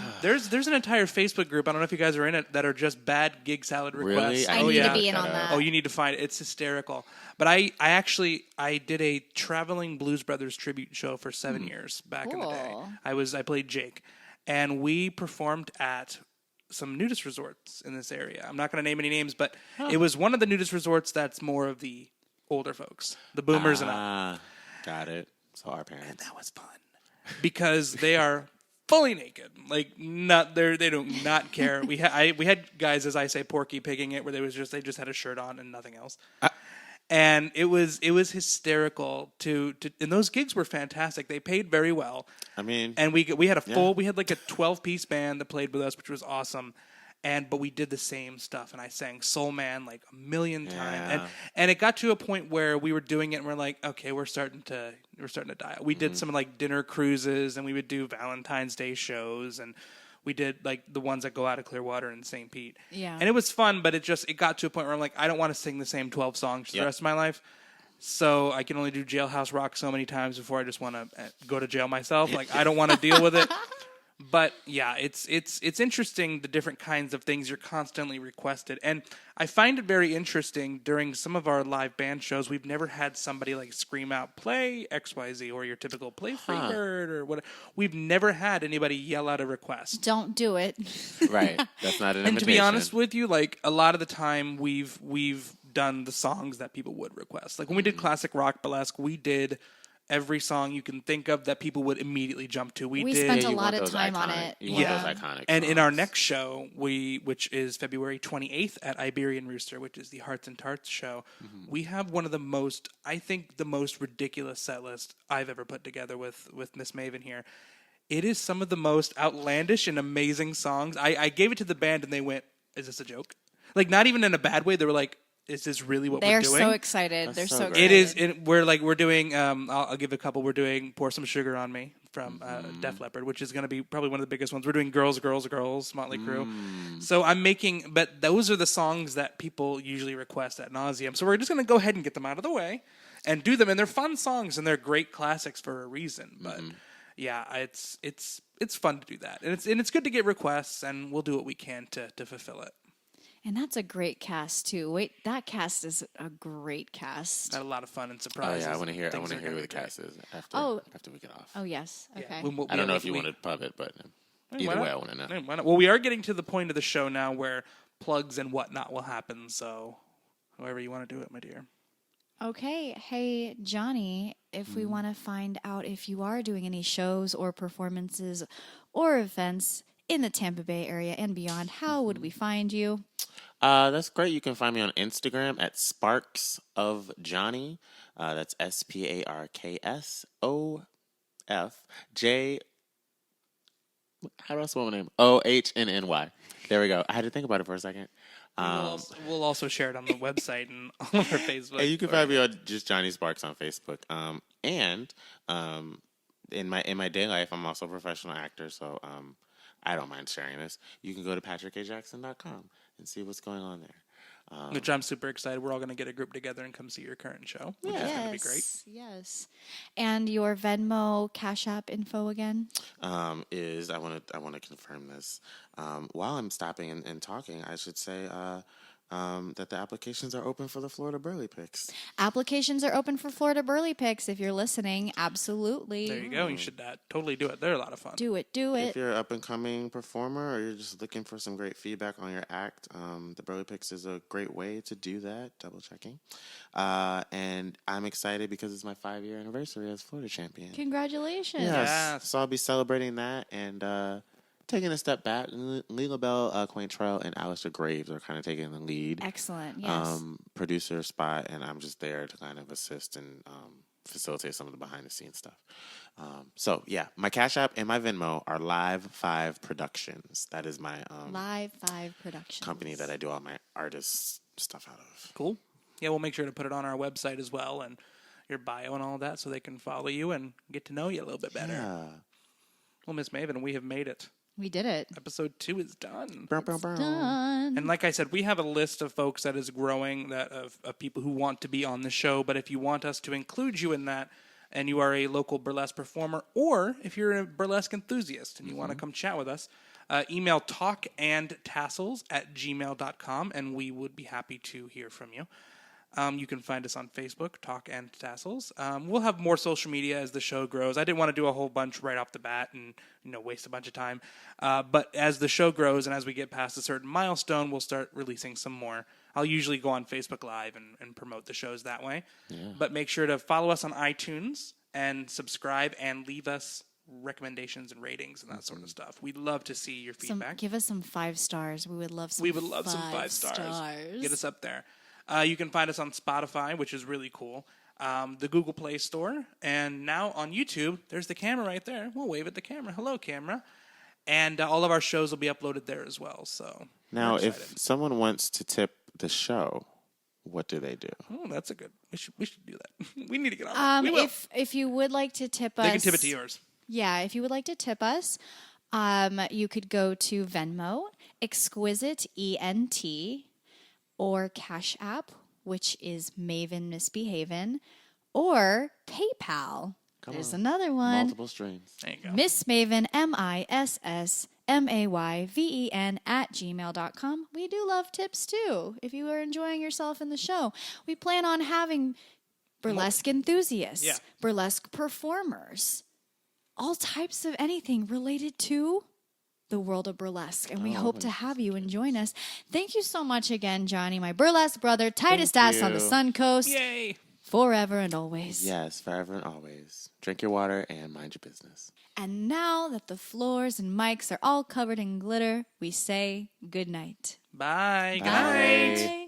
There's an entire Facebook group. I don't know if you guys are in it that are just bad Gig Salad requests. Really? I need to be in on that. Oh, you need to find it. It's hysterical. But I actually did a traveling Blues Brothers tribute show for 7 years back in the day. I played Jake, and we performed at some nudist resorts in this area. I'm not going to name any names, but it was one of the nudist resorts that's more of the older folks, the boomers and up. Got it. So our parents. And that was fun because they are fully naked, like they do not care. We had guys, as I say, porky pigging it, where they just had a shirt on and nothing else. And it was hysterical and those gigs were fantastic. They paid very well. I mean, and we had we had like a 12-piece band that played with us, which was awesome. But we did the same stuff, and I sang Soul Man like a million times, and it got to a point where we were doing it, and we're like, okay, we're starting to die. We did some like dinner cruises, and we would do Valentine's Day shows, and we did like the ones that go out of Clearwater and St. Pete. Yeah, and it was fun, but it got to a point where I'm like, I don't want to sing the same 12 songs for the rest of my life. So I can only do Jailhouse Rock so many times before I just want to go to jail myself. Like I don't want to deal with it. But yeah, it's interesting the different kinds of things you're constantly requested, and I find it very interesting during some of our live band shows. We've never had somebody like scream out "Play XYZ" or your typical "Play Freebird" or whatever. We've never had anybody yell out a request. Don't do it. Right, that's not an invitation. And to be honest with you, like a lot of the time, we've done the songs that people would request. Like when we did classic rock burlesque, we did every song you can think of that people would immediately jump to. We spent a lot of time on it. You want those iconic and songs. in our next show, which is February 28th at Iberian Rooster, which is the Hearts and Tarts show, we have one of the most ridiculous set list I've ever put together with Miss Maven here. It is some of the most outlandish and amazing songs. I gave it to the band and they went, "Is this a joke?" Like, not even in a bad way. They were like, "Is this really what we're doing?" They're so excited. They're so excited. It is. We're doing. I'll give a couple. We're doing "Pour Some Sugar on Me" from Def Leppard, which is going to be probably one of the biggest ones. We're doing "Girls, Girls, Girls," Motley Crue. So I'm making, but those are the songs that people usually request ad nauseum. So we're just going to go ahead and get them out of the way and do them. And they're fun songs and they're great classics for a reason. But yeah, it's fun to do that, and it's good to get requests, and we'll do what we can to fulfill it. And that's a great cast too. Wait, that cast is a great cast. Had a lot of fun and surprises. Oh yeah, I want to hear who the cast is after we get off. Oh yes, okay. Yeah. I don't know if you want to pub it, but either way, I want to know. Why not? Well, we are getting to the point of the show now where plugs and whatnot will happen. So, however you want to do it, my dear. Okay, hey Johnny, if we want to find out if you are doing any shows or performances or events in the Tampa Bay area and beyond, how would we find you? That's great. You can find me on Instagram at Sparks of Johnny. That's SPARKSOFJ. How do I spell my name? OHNNY. There we go. I had to think about it for a second. We'll also share it on the website and all of our Facebook. And you can find me on just Johnny Sparks on Facebook. And in my day life, I'm also a professional actor, so I don't mind sharing this. You can go to patrickajackson.com and see what's going on there. Which I'm super excited. We're all going to get a group together and come see your current show, which is going to be great. Yes. And your Venmo Cash App info again? Is I want to confirm this. While I'm stopping and talking, I should say that the applications are open for the Florida Burley Picks. Applications are open for Florida Burley Picks. If you're listening, absolutely. There you go. You should totally do it. They're a lot of fun. Do it. If you're an up-and-coming performer or you're just looking for some great feedback on your act, the Burley Picks is a great way to do that, double-checking. And I'm excited because it's my 5-year anniversary as Florida champion. Congratulations. Yes. So I'll be celebrating that and taking a step back. Leela Bell, Quaintrell, and Alistair Graves are kind of taking the lead. Excellent, yes. Producer spot, and I'm just there to kind of assist and facilitate some of the behind-the-scenes stuff. So, yeah, my Cash App and my Venmo are Live 5 Productions. That is my Live 5 Productions company that I do all my artist stuff out of. Cool. Yeah, we'll make sure to put it on our website as well and your bio and all that so they can follow you and get to know you a little bit better. Yeah. Well, Miss Maven, we have made it. We did it. Episode 2 is done. Done. And like I said, we have a list of folks that is growing of people who want to be on the show. But if you want us to include you in that, and you are a local burlesque performer, or if you're a burlesque enthusiast and you want to come chat with us, email talkandtassels@gmail.com, and we would be happy to hear from you. You can find us on Facebook, Talk and Tassels. We'll have more social media as the show grows. I didn't want to do a whole bunch right off the bat and waste a bunch of time. But as the show grows and as we get past a certain milestone, we'll start releasing some more. I'll usually go on Facebook Live and promote the shows that way. Yeah. But make sure to follow us on iTunes and subscribe and leave us recommendations and ratings and that sort of stuff. We'd love to see your feedback. Give us some 5 stars. We would love some 5 stars. Get us up there. You can find us on Spotify, which is really cool, the Google Play Store, and now on YouTube, there's the camera right there. We'll wave at the camera. Hello, camera. And all of our shows will be uploaded there as well. So now, if someone wants to tip the show, what do they do? Oh, that's a good. We should do that. We need to get on that. If you would like to tip us, they can tip it to yours. Yeah, if you would like to tip us, you could go to Venmo, Exquisite ENT, or Cash App, which is Maven Misbehavin', or PayPal. There's another one. Multiple streams. There you go. Miss Maven, MISSMAYVEN @gmail.com. We do love tips too. If you are enjoying yourself in the show, we plan on having burlesque enthusiasts, burlesque performers, all types of anything related to the world of burlesque, and we hope to have you and join us. Thank you so much again, Johnny, my burlesque brother, Tightest Ass on the Suncoast. Yay! Forever and always. Yes, forever and always. Drink your water and mind your business. And now that the floors and mics are all covered in glitter, we say good night. Bye. Bye. Good night.